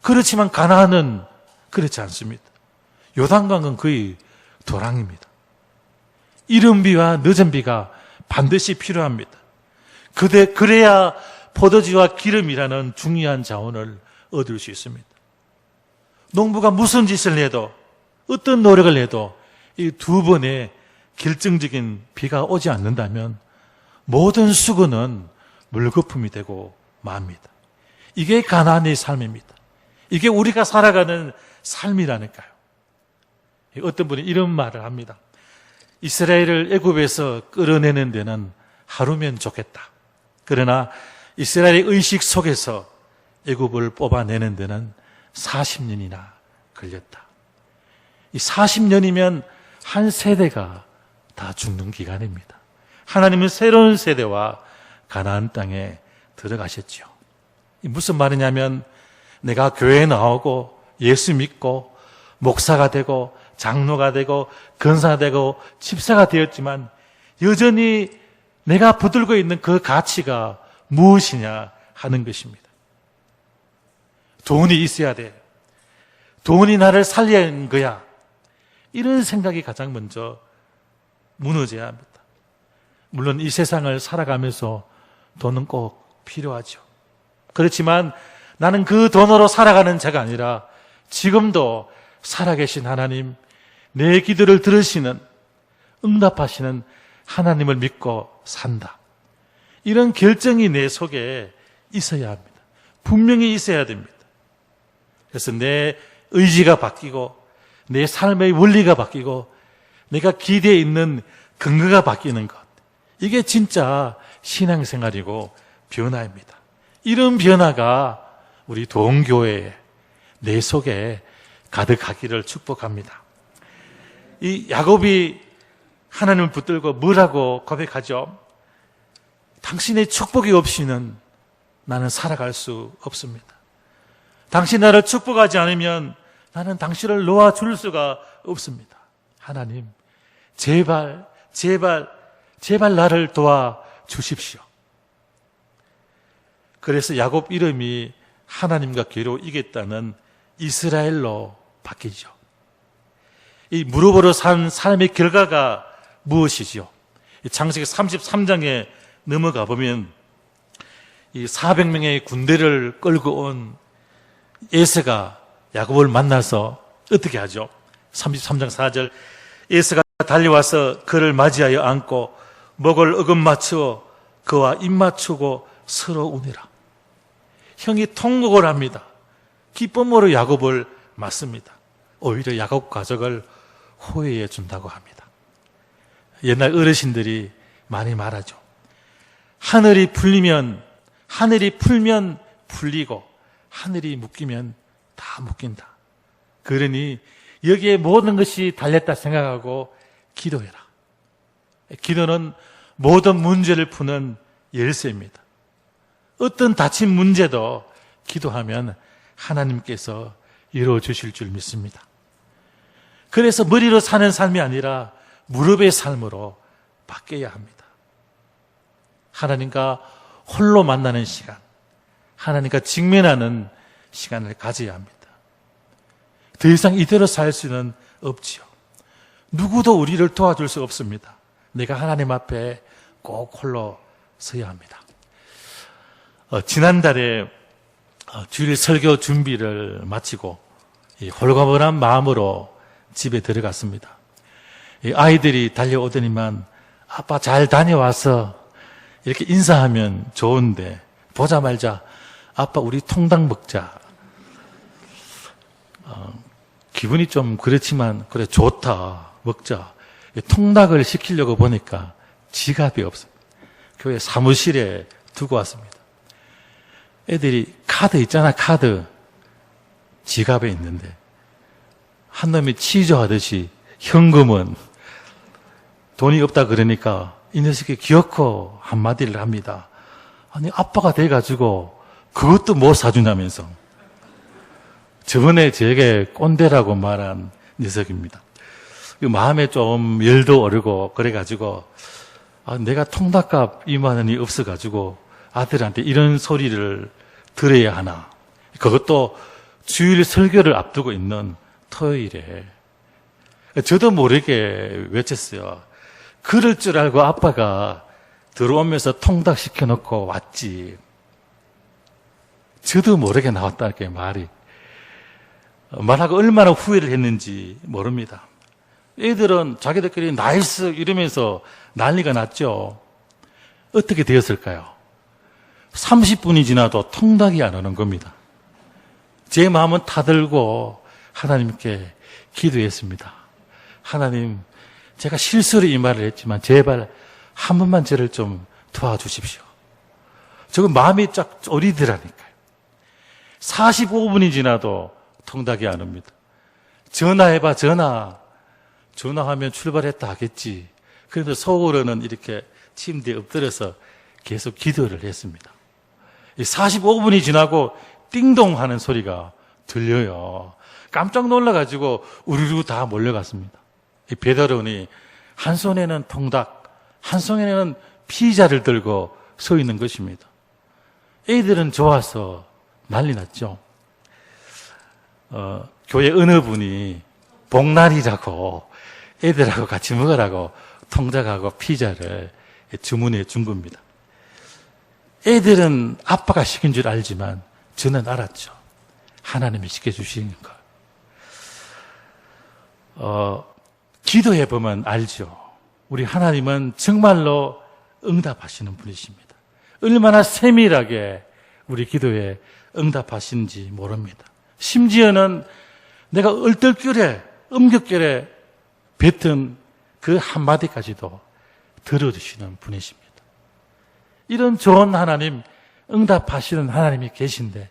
그렇지만 가나안은 그렇지 않습니다. 요단강은 거의 도랑입니다. 이른 비와 늦은 비가 반드시 필요합니다. 그래야 포도주와 기름이라는 중요한 자원을 얻을 수 있습니다. 농부가 무슨 짓을 해도 어떤 노력을 해도 이 두 번의 결정적인 비가 오지 않는다면 모든 수고는 물거품이 되고 맙니다. 이게 가나안의 삶입니다. 이게 우리가 살아가는 삶이라니까요. 어떤 분이 이런 말을 합니다. 이스라엘을 애굽에서 끌어내는 데는 하루면 좋겠다. 그러나 이스라엘의 의식 속에서 애굽을 뽑아내는 데는 40년이나 걸렸다. 이 40년이면 한 세대가 다 죽는 기간입니다. 하나님은 새로운 세대와 가나안 땅에 들어가셨죠. 무슨 말이냐면 내가 교회에 나오고 예수 믿고 목사가 되고 장로가 되고 권사가 되고 집사가 되었지만 여전히 내가 붙들고 있는 그 가치가 무엇이냐 하는 것입니다. 돈이 있어야 돼. 돈이 나를 살려야 하는 거야. 이런 생각이 가장 먼저 무너져야 합니다. 물론 이 세상을 살아가면서 돈은 꼭 필요하죠. 그렇지만 나는 그 돈으로 살아가는 자가 아니라 지금도 살아계신 하나님, 내 기도를 들으시는, 응답하시는 하나님을 믿고 산다. 이런 결정이 내 속에 있어야 합니다. 분명히 있어야 됩니다. 그래서 내 의지가 바뀌고 내 삶의 원리가 바뀌고 내가 기대에 있는 근거가 바뀌는 것. 이게 진짜 신앙생활이고 변화입니다. 이런 변화가 우리 도원교회에 내 속에 가득하기를 축복합니다. 이 야곱이 하나님을 붙들고 뭐라고 고백하죠? 당신의 축복이 없이는 나는 살아갈 수 없습니다. 당신 나를 축복하지 않으면 나는 당신을 놓아줄 수가 없습니다. 하나님, 제발 나를 도와주십시오. 그래서 야곱 이름이 하나님과 괴로 이겼다는 이스라엘로 바뀌죠. 이 무릎으로 산 삶의 결과가 무엇이지요? 창세기 33장에 넘어가 보면 이 400명의 군대를 끌고 온 에서가 야곱을 만나서 어떻게 하죠? 33장 4절 에서가 달려와서 그를 맞이하여 안고 목을 어금 맞추어 그와 입 맞추고 서로 우니라. 형이 통곡을 합니다. 기쁨으로 야곱을 맞습니다. 오히려 야곱 가족을 호해해 준다고 합니다. 옛날 어르신들이 많이 말하죠. 하늘이 풀면 풀리고 하늘이 묶이면 다 묶인다. 그러니 여기에 모든 것이 달렸다 생각하고 기도해라. 기도는 모든 문제를 푸는 열쇠입니다. 어떤 닥친 문제도 기도하면 하나님께서 이루어 주실 줄 믿습니다. 그래서 머리로 사는 삶이 아니라 무릎의 삶으로 바뀌어야 합니다. 하나님과 홀로 만나는 시간, 하나님과 직면하는 시간을 가져야 합니다. 더 이상 이대로 살 수는 없지요. 누구도 우리를 도와줄 수 없습니다. 내가 하나님 앞에 꼭 홀로 서야 합니다. 지난달에 주일 설교 준비를 마치고 홀가분한 마음으로 집에 들어갔습니다. 아이들이 달려오더니만 아빠 잘 다녀와서 이렇게 인사하면 좋은데 보자마자 아빠 우리 통닭 먹자. 기분이 좀 그렇지만 그래 좋다 먹자. 통닭을 시키려고 보니까 지갑이 없어요. 교회 사무실에 두고 왔습니다. 애들이 카드 있잖아, 카드. 지갑에 있는데 한 놈이 치조하듯이 현금은 돈이 없다 그러니까 이 녀석이 기어코 한마디를 합니다. 아니 아빠가 돼가지고 그것도 못 사주냐면서. 저번에 저에게 꼰대라고 말한 녀석입니다. 마음에 좀 열도 오르고 그래가지고 내가 통닭값 2만 원이 없어가지고 아들한테 이런 소리를 들어야 하나. 그것도 주일 설교를 앞두고 있는 토요일에. 저도 모르게 외쳤어요. 그럴 줄 알고 아빠가 들어오면서 통닭 시켜놓고 왔지. 저도 모르게 나왔다, 이렇게 말이. 말하고 얼마나 후회를 했는지 모릅니다. 애들은 자기들끼리 나이스 이러면서 난리가 났죠. 어떻게 되었을까요? 30분이 지나도 통닭이 안 오는 겁니다. 제 마음은 타들고 하나님께 기도했습니다. 하나님, 제가 실수로 이 말을 했지만 제발 한 번만 저를 좀 도와주십시오. 저거 마음이 쫙 쪼리더라니까요. 45분이 지나도 통닭이 안 옵니다. 전화해봐, 전화하면 출발했다 하겠지. 그래도 속으로는 이렇게 침대에 엎드려서 계속 기도를 했습니다. 45분이 지나고 띵동 하는 소리가 들려요. 깜짝 놀라가지고 우르르 다 몰려갔습니다. 이 배달원이 한 손에는 통닭, 한 손에는 피자를 들고 서 있는 것입니다. 애들은 좋아서 난리 났죠. 교회 어느 분이 복날이라고 애들하고 같이 먹으라고 통닭하고 피자를 주문해 준 겁니다. 애들은 아빠가 시킨 줄 알지만 저는 알았죠. 하나님이 시켜주시는 걸. 기도해 보면 알죠. 우리 하나님은 정말로 응답하시는 분이십니다. 얼마나 세밀하게 우리 기도에 응답하시는지 모릅니다. 심지어는 내가 얼떨결에 음격결에 뱉은 그 한마디까지도 들어주시는 분이십니다. 이런 좋은 하나님, 응답하시는 하나님이 계신데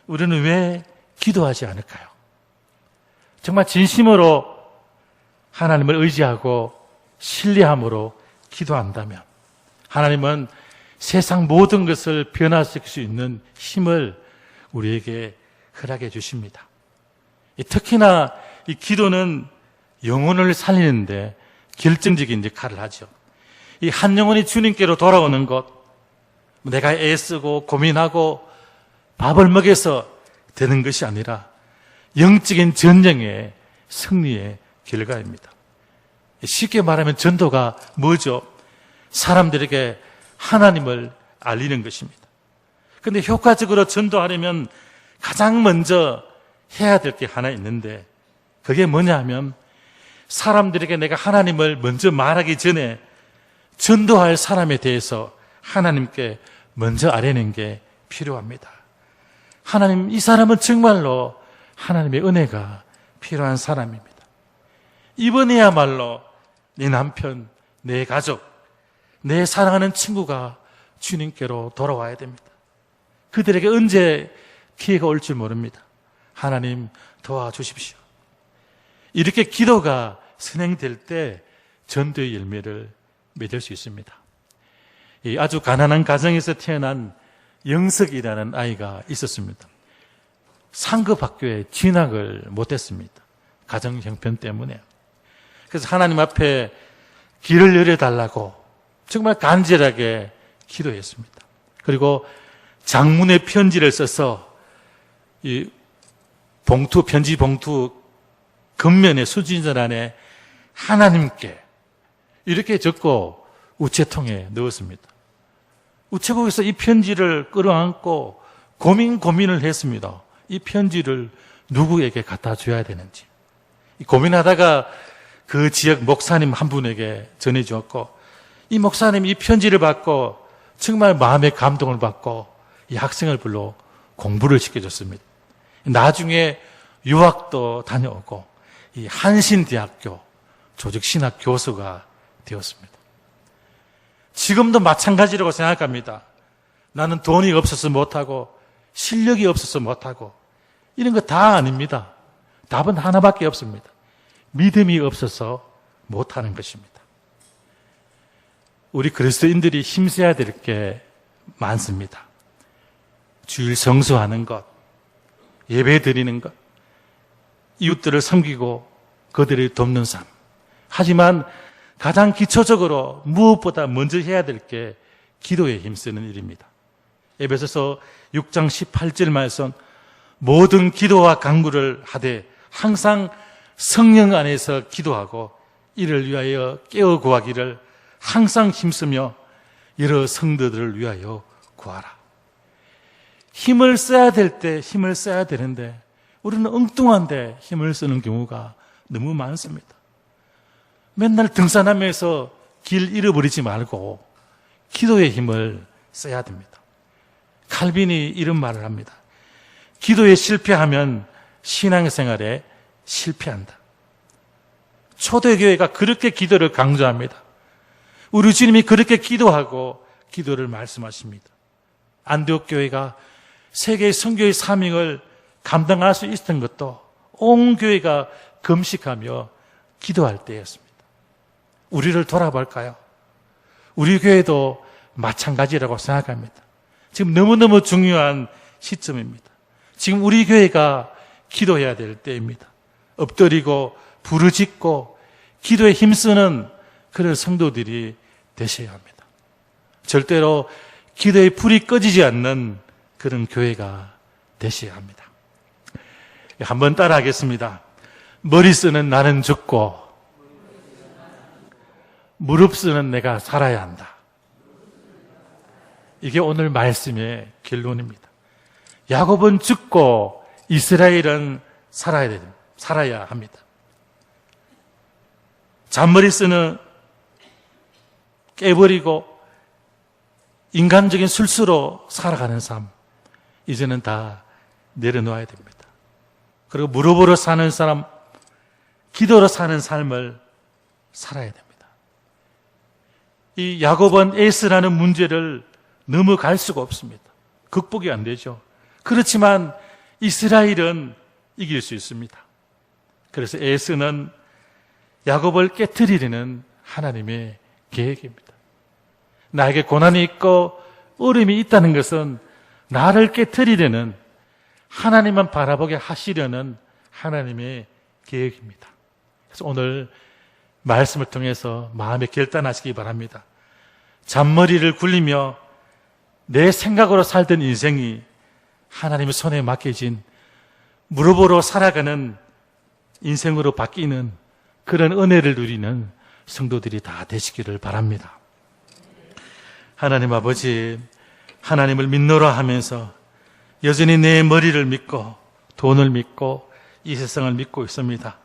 우리는 왜 기도하지 않을까요? 정말 진심으로 하나님을 의지하고 신뢰함으로 기도한다면 하나님은 세상 모든 것을 변화시킬 수 있는 힘을 우리에게 허락해 주십니다. 특히나 이 기도는 영혼을 살리는데 결정적인 역할을 하죠. 이 한 영혼이 주님께로 돌아오는 것, 내가 애쓰고 고민하고 밥을 먹여서 되는 것이 아니라 영적인 전쟁의 승리의 결과입니다. 쉽게 말하면 전도가 뭐죠? 사람들에게 하나님을 알리는 것입니다. 그런데 효과적으로 전도하려면 가장 먼저 해야 될 게 하나 있는데 그게 뭐냐 하면 사람들에게 내가 하나님을 먼저 말하기 전에 전도할 사람에 대해서 하나님께 먼저 알아내는 게 필요합니다. 하나님, 이 사람은 정말로 하나님의 은혜가 필요한 사람입니다. 이번에야말로 내 남편, 내 가족, 내 사랑하는 친구가 주님께로 돌아와야 됩니다. 그들에게 언제 기회가 올 줄 모릅니다. 하나님 도와주십시오. 이렇게 기도가 선행될 때 전도의 열매를 맺을 수 있습니다. 이 아주 가난한 가정에서 태어난 영석이라는 아이가 있었습니다. 상급 학교에 진학을 못했습니다. 가정 형편 때문에. 그래서 하나님 앞에 길을 열어달라고 정말 간절하게 기도했습니다. 그리고 장문의 편지를 써서 이 편지 봉투 겉면에 수진전 안에 하나님께 이렇게 적고 우체통에 넣었습니다. 우체국에서 이 편지를 끌어안고 고민을 했습니다. 이 편지를 누구에게 갖다 줘야 되는지. 고민하다가 그 지역 목사님 한 분에게 전해주었고, 이 목사님이 이 편지를 받고 정말 마음의 감동을 받고 이 학생을 불러 공부를 시켜줬습니다. 나중에 유학도 다녀오고 이 한신대학교 조직신학 교수가 되었습니다. 지금도 마찬가지라고 생각합니다. 나는 돈이 없어서 못하고 실력이 없어서 못하고 이런 거 다 아닙니다. 답은 하나밖에 없습니다. 믿음이 없어서 못하는 것입니다. 우리 그리스도인들이 힘써야 될 게 많습니다. 주일 성수하는 것, 예배 드리는 것, 이웃들을 섬기고 그들을 돕는 삶, 하지만 가장 기초적으로 무엇보다 먼저 해야 될 게 기도에 힘쓰는 일입니다. 에베소서 6장 18절 말씀, 모든 기도와 간구를 하되 항상 성령 안에서 기도하고 이를 위하여 깨어 구하기를 항상 힘쓰며 여러 성도들을 위하여 구하라. 힘을 써야 될 때 힘을 써야 되는데 우리는 엉뚱한데 힘을 쓰는 경우가 너무 많습니다. 맨날 등산하면서 길 잃어버리지 말고 기도의 힘을 써야 됩니다. 칼빈이 이런 말을 합니다. 기도에 실패하면 신앙생활에 실패한다. 초대교회가 그렇게 기도를 강조합니다. 우리 주님이 그렇게 기도하고 기도를 말씀하십니다. 안디옥 교회가 세계 선교의 사명을 감당할 수 있었던 것도 온 교회가 금식하며 기도할 때였습니다. 우리를 돌아볼까요? 우리 교회도 마찬가지라고 생각합니다. 지금 너무너무 중요한 시점입니다. 지금 우리 교회가 기도해야 될 때입니다. 엎드리고 부르짖고 기도에 힘쓰는 그런 성도들이 되셔야 합니다. 절대로 기도의 불이 꺼지지 않는 그런 교회가 되셔야 합니다. 한번 따라하겠습니다. 머리 쓰는 나는 죽고 무릎 쓰는 내가 살아야 한다. 이게 오늘 말씀의 결론입니다. 야곱은 죽고 이스라엘은 살아야 합니다. 잔머리 쓰는 깨버리고 인간적인 술수로 살아가는 삶, 이제는 다 내려놓아야 됩니다. 그리고 무릎으로 사는 사람, 기도로 사는 삶을 살아야 됩니다. 이 야곱은 에스라는 문제를 넘어갈 수가 없습니다. 극복이 안 되죠. 그렇지만 이스라엘은 이길 수 있습니다. 그래서 에스는 야곱을 깨트리려는 하나님의 계획입니다. 나에게 고난이 있고 어려움이 있다는 것은 나를 깨트리려는, 하나님만 바라보게 하시려는 하나님의 계획입니다. 그래서 오늘 말씀을 통해서 마음에 결단하시기 바랍니다. 잔머리를 굴리며 내 생각으로 살던 인생이 하나님의 손에 맡겨진 무릎으로 살아가는 인생으로 바뀌는 그런 은혜를 누리는 성도들이 다 되시기를 바랍니다. 하나님 아버지, 하나님을 믿노라 하면서 여전히 내 머리를 믿고 돈을 믿고 이 세상을 믿고 있습니다.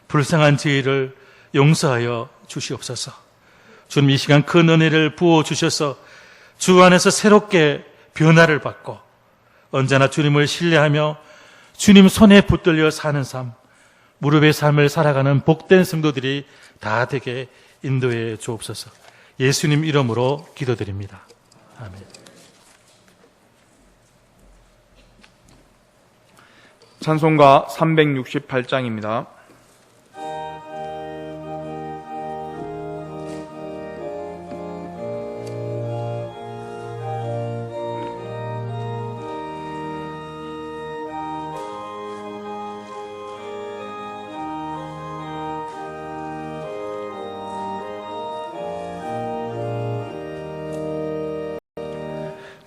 불쌍한 저희를 용서하여 주시옵소서. 주님, 이 시간 큰 은혜를 부어주셔서 주 안에서 새롭게 변화를 받고 언제나 주님을 신뢰하며 주님 손에 붙들려 사는 삶, 무릎의 삶을 살아가는 복된 성도들이 다 되게 인도해 주옵소서. 예수님 이름으로 기도드립니다. 아멘. 찬송가 368장입니다.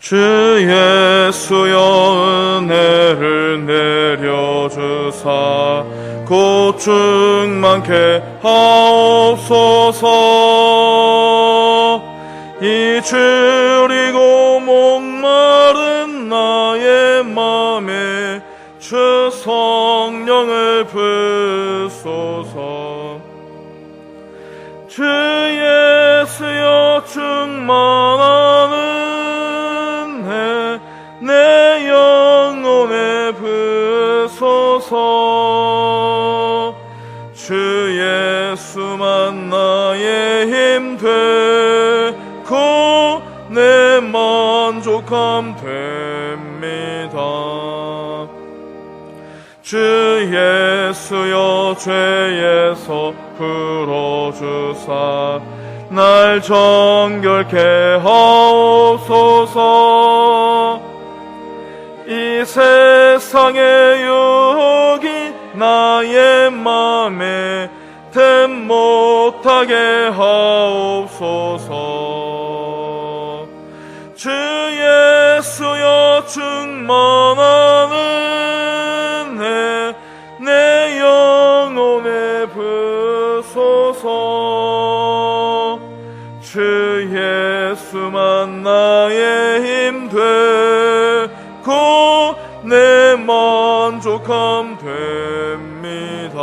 주 예수여 은혜를 내려주사 곧 충만케 하옵소서. 이 줄이고 목마른 나의 맘에 주 성령을 부소서. 주 예수여 충만한 내 영혼에 부소서. 주 예수만 나의 힘 되고 내 만족함 됩니다. 주 예수여 죄에서 풀어주사 날 정결케 하옵소서. 이 세상의 유혹이 나의 맘에 된 못하게 하옵소서. 주 예수여 충만한 은혜 내 영혼에 부소서. 주 예수만 나의 힘 되고 내 만족함 됩니다.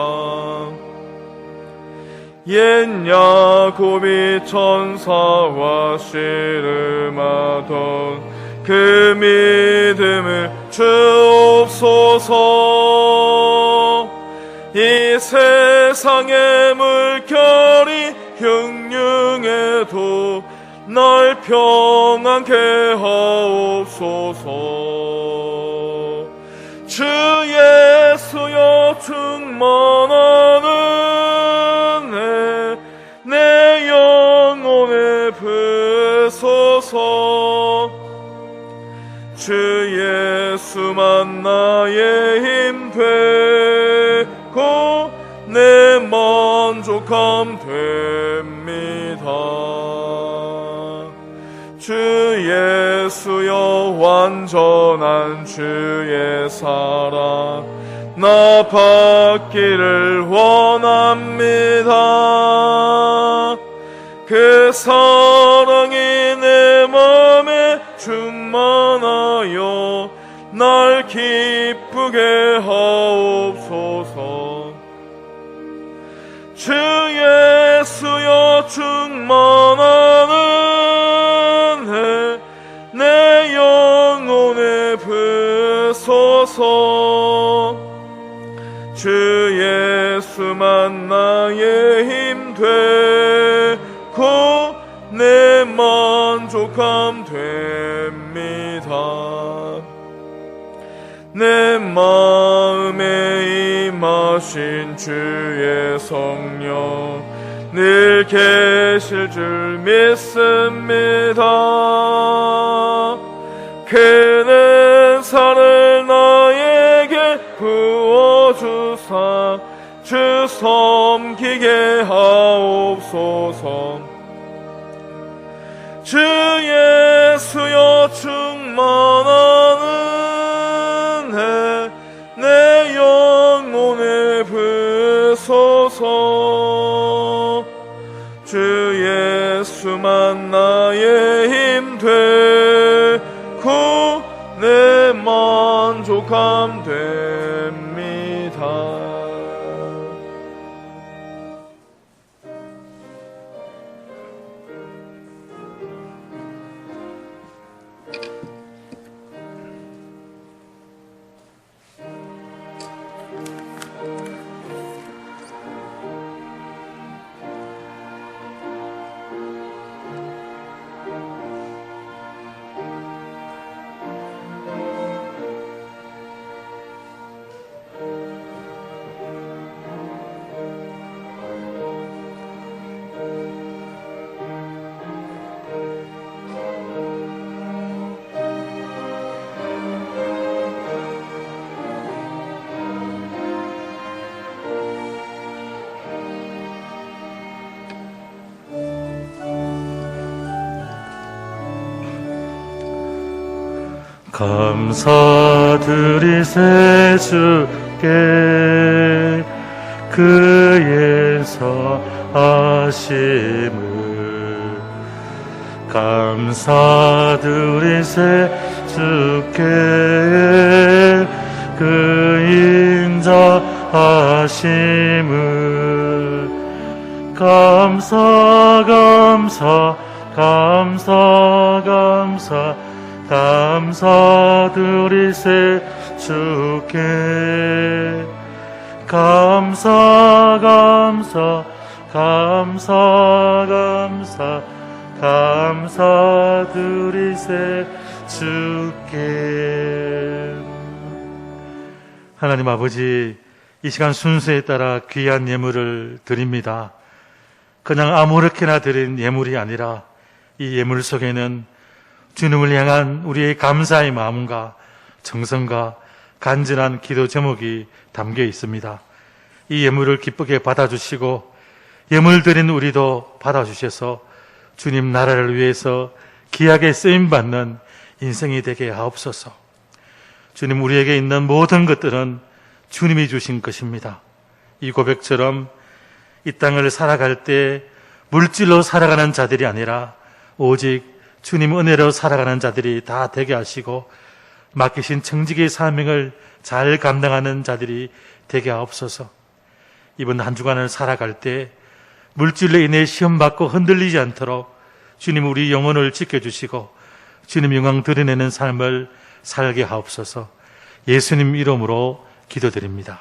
옛 야곱이 천사와 씨름하던 그 믿음을 주옵소서. 이 세상의 물결이 흉흉해도 날 평안케 하옵소서. 주 예수여 충만한 은혜 내 영혼에 부소서. 주 예수만 나의 힘 되고 내 만족함 됩니다. 주 예수여 완전한 주의 사랑 나 받기를 원합니다. 그 사랑이 내 맘에 충만하여 날 기쁘게 하옵소서. 주 예수여 충만한 은혜 내 영혼에 부소서. 주 예수만 나의 힘 되고 내 만족함 됩니다. 내 마음에 임하신 주의 성령 늘 계실 줄 믿습니다. 그 은사를 나에게 부어주사 주 섬기게 하옵소서. 주 예수여 충만한 은혜 내 영혼에 부소서. 주 예수만 나의 힘 되고 내 만족함 됩니다. 감사드리세 주께 그의 사하심을. 감사드리세 주께 그 인자하심을. 감사드리세 주께. 감사드리세 주께. 하나님 아버지, 이 시간 순서에 따라 귀한 예물을 드립니다. 그냥 아무렇게나 드린 예물이 아니라 이 예물 속에는 주님을 향한 우리의 감사의 마음과 정성과 간절한 기도 제목이 담겨 있습니다. 이 예물을 기쁘게 받아주시고 예물 드린 우리도 받아주셔서 주님 나라를 위해서 귀하게 쓰임받는 인생이 되게 하옵소서. 주님, 우리에게 있는 모든 것들은 주님이 주신 것입니다. 이 고백처럼 이 땅을 살아갈 때 물질로 살아가는 자들이 아니라 오직 주님 은혜로 살아가는 자들이 다 되게 하시고 맡기신 청지기의 사명을 잘 감당하는 자들이 되게 하옵소서. 이번 한 주간을 살아갈 때 물질로 인해 시험받고 흔들리지 않도록 주님 우리 영혼을 지켜주시고 주님 영광 드러내는 삶을 살게 하옵소서. 예수님 이름으로 기도드립니다.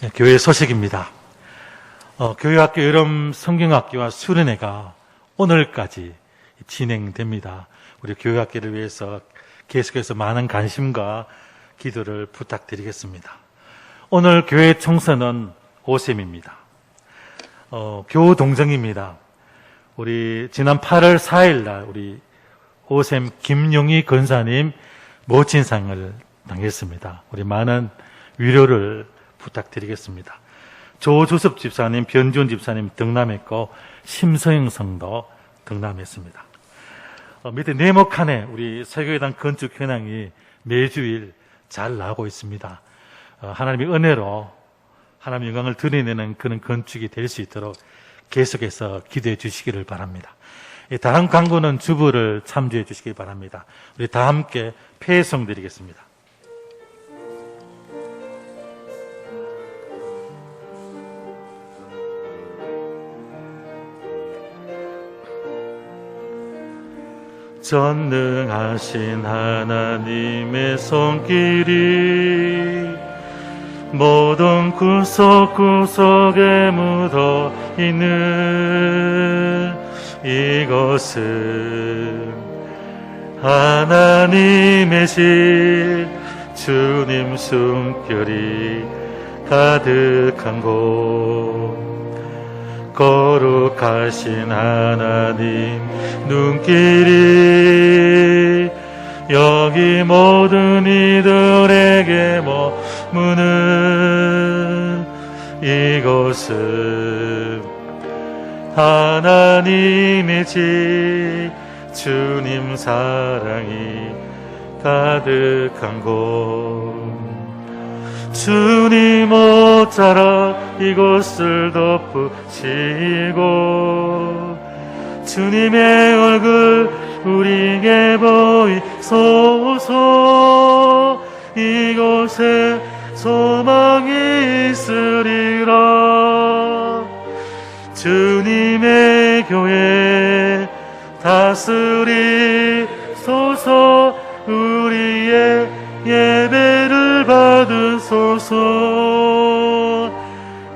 네, 교회 소식입니다. 교회학교 여름 성경학교와 수련회가 오늘까지 진행됩니다. 우리 교회학교를 위해서 계속해서 많은 관심과 기도를 부탁드리겠습니다. 오늘 교회 총선은 오셈입니다. 교동정입니다. 우리 지난 8월 4일 날 우리 오셈 김용희 권사님 모친상을 당했습니다. 우리 많은 위로를 부탁드리겠습니다. 조주섭 집사님, 변준 집사님 등남했고 심서영 성도 등남했습니다. 밑에 네모칸에 우리 세교회당 건축 현황이 매주일 잘 나오고 있습니다. 하나님의 은혜로 하나님의 영광을 드러내는 그런 건축이 될 수 있도록 계속해서 기도해 주시기를 바랍니다. 다음 광고는 주부를 참조해 주시기 바랍니다. 우리 다 함께 폐송 드리겠습니다. 전능하신 하나님의 손길이 모든 구석구석에 묻어 있는 이곳은 하나님의 실 주님 숨결이 가득한 곳 거룩하신 하나님 눈길이 여기 모든 이들에게 머무는 이곳은 하나님의 집 주님 사랑이 가득한 곳 주님 옷자락 이곳을 덮으시고 주님의 얼굴 우리에게 보이소서 이곳에 소망이 있으리라 주님의 교회 다스리소서 우리의 예배를 받으소서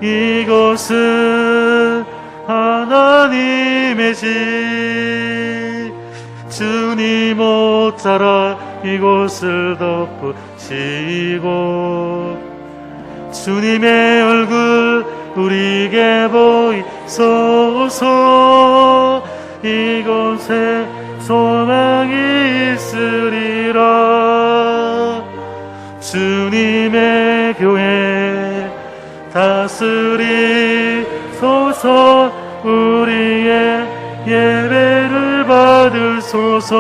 이곳은 하나님의 집 주님 옷자락 이곳을 덮으시고 주님의 얼굴 우리에게 보이소서 이곳에 소망이 있으리라 주님의 교회 다스리소서 우리의 예배를 받으소서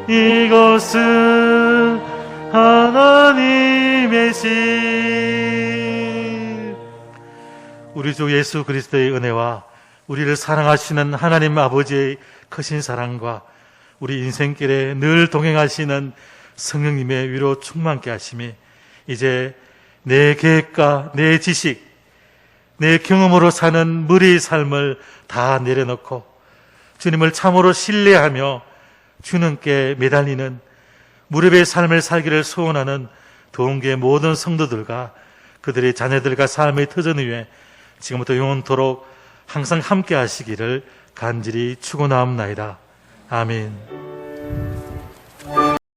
이것은 하나님의 집 우리 주 예수 그리스도의 은혜와 우리를 사랑하시는 하나님 아버지의 크신 사랑과 우리 인생길에 늘 동행하시는 성령님의 위로 충만케 하심이 이제 내 계획과 내 지식, 내 경험으로 사는 무리의 삶을 다 내려놓고 주님을 참으로 신뢰하며 주님께 매달리는 무릎의 삶을 살기를 소원하는 도움교회 모든 성도들과 그들의 자녀들과 삶의 터전 위에 지금부터 영원토록 항상 함께 하시기를 간절히 축원하옵나이다. 아멘.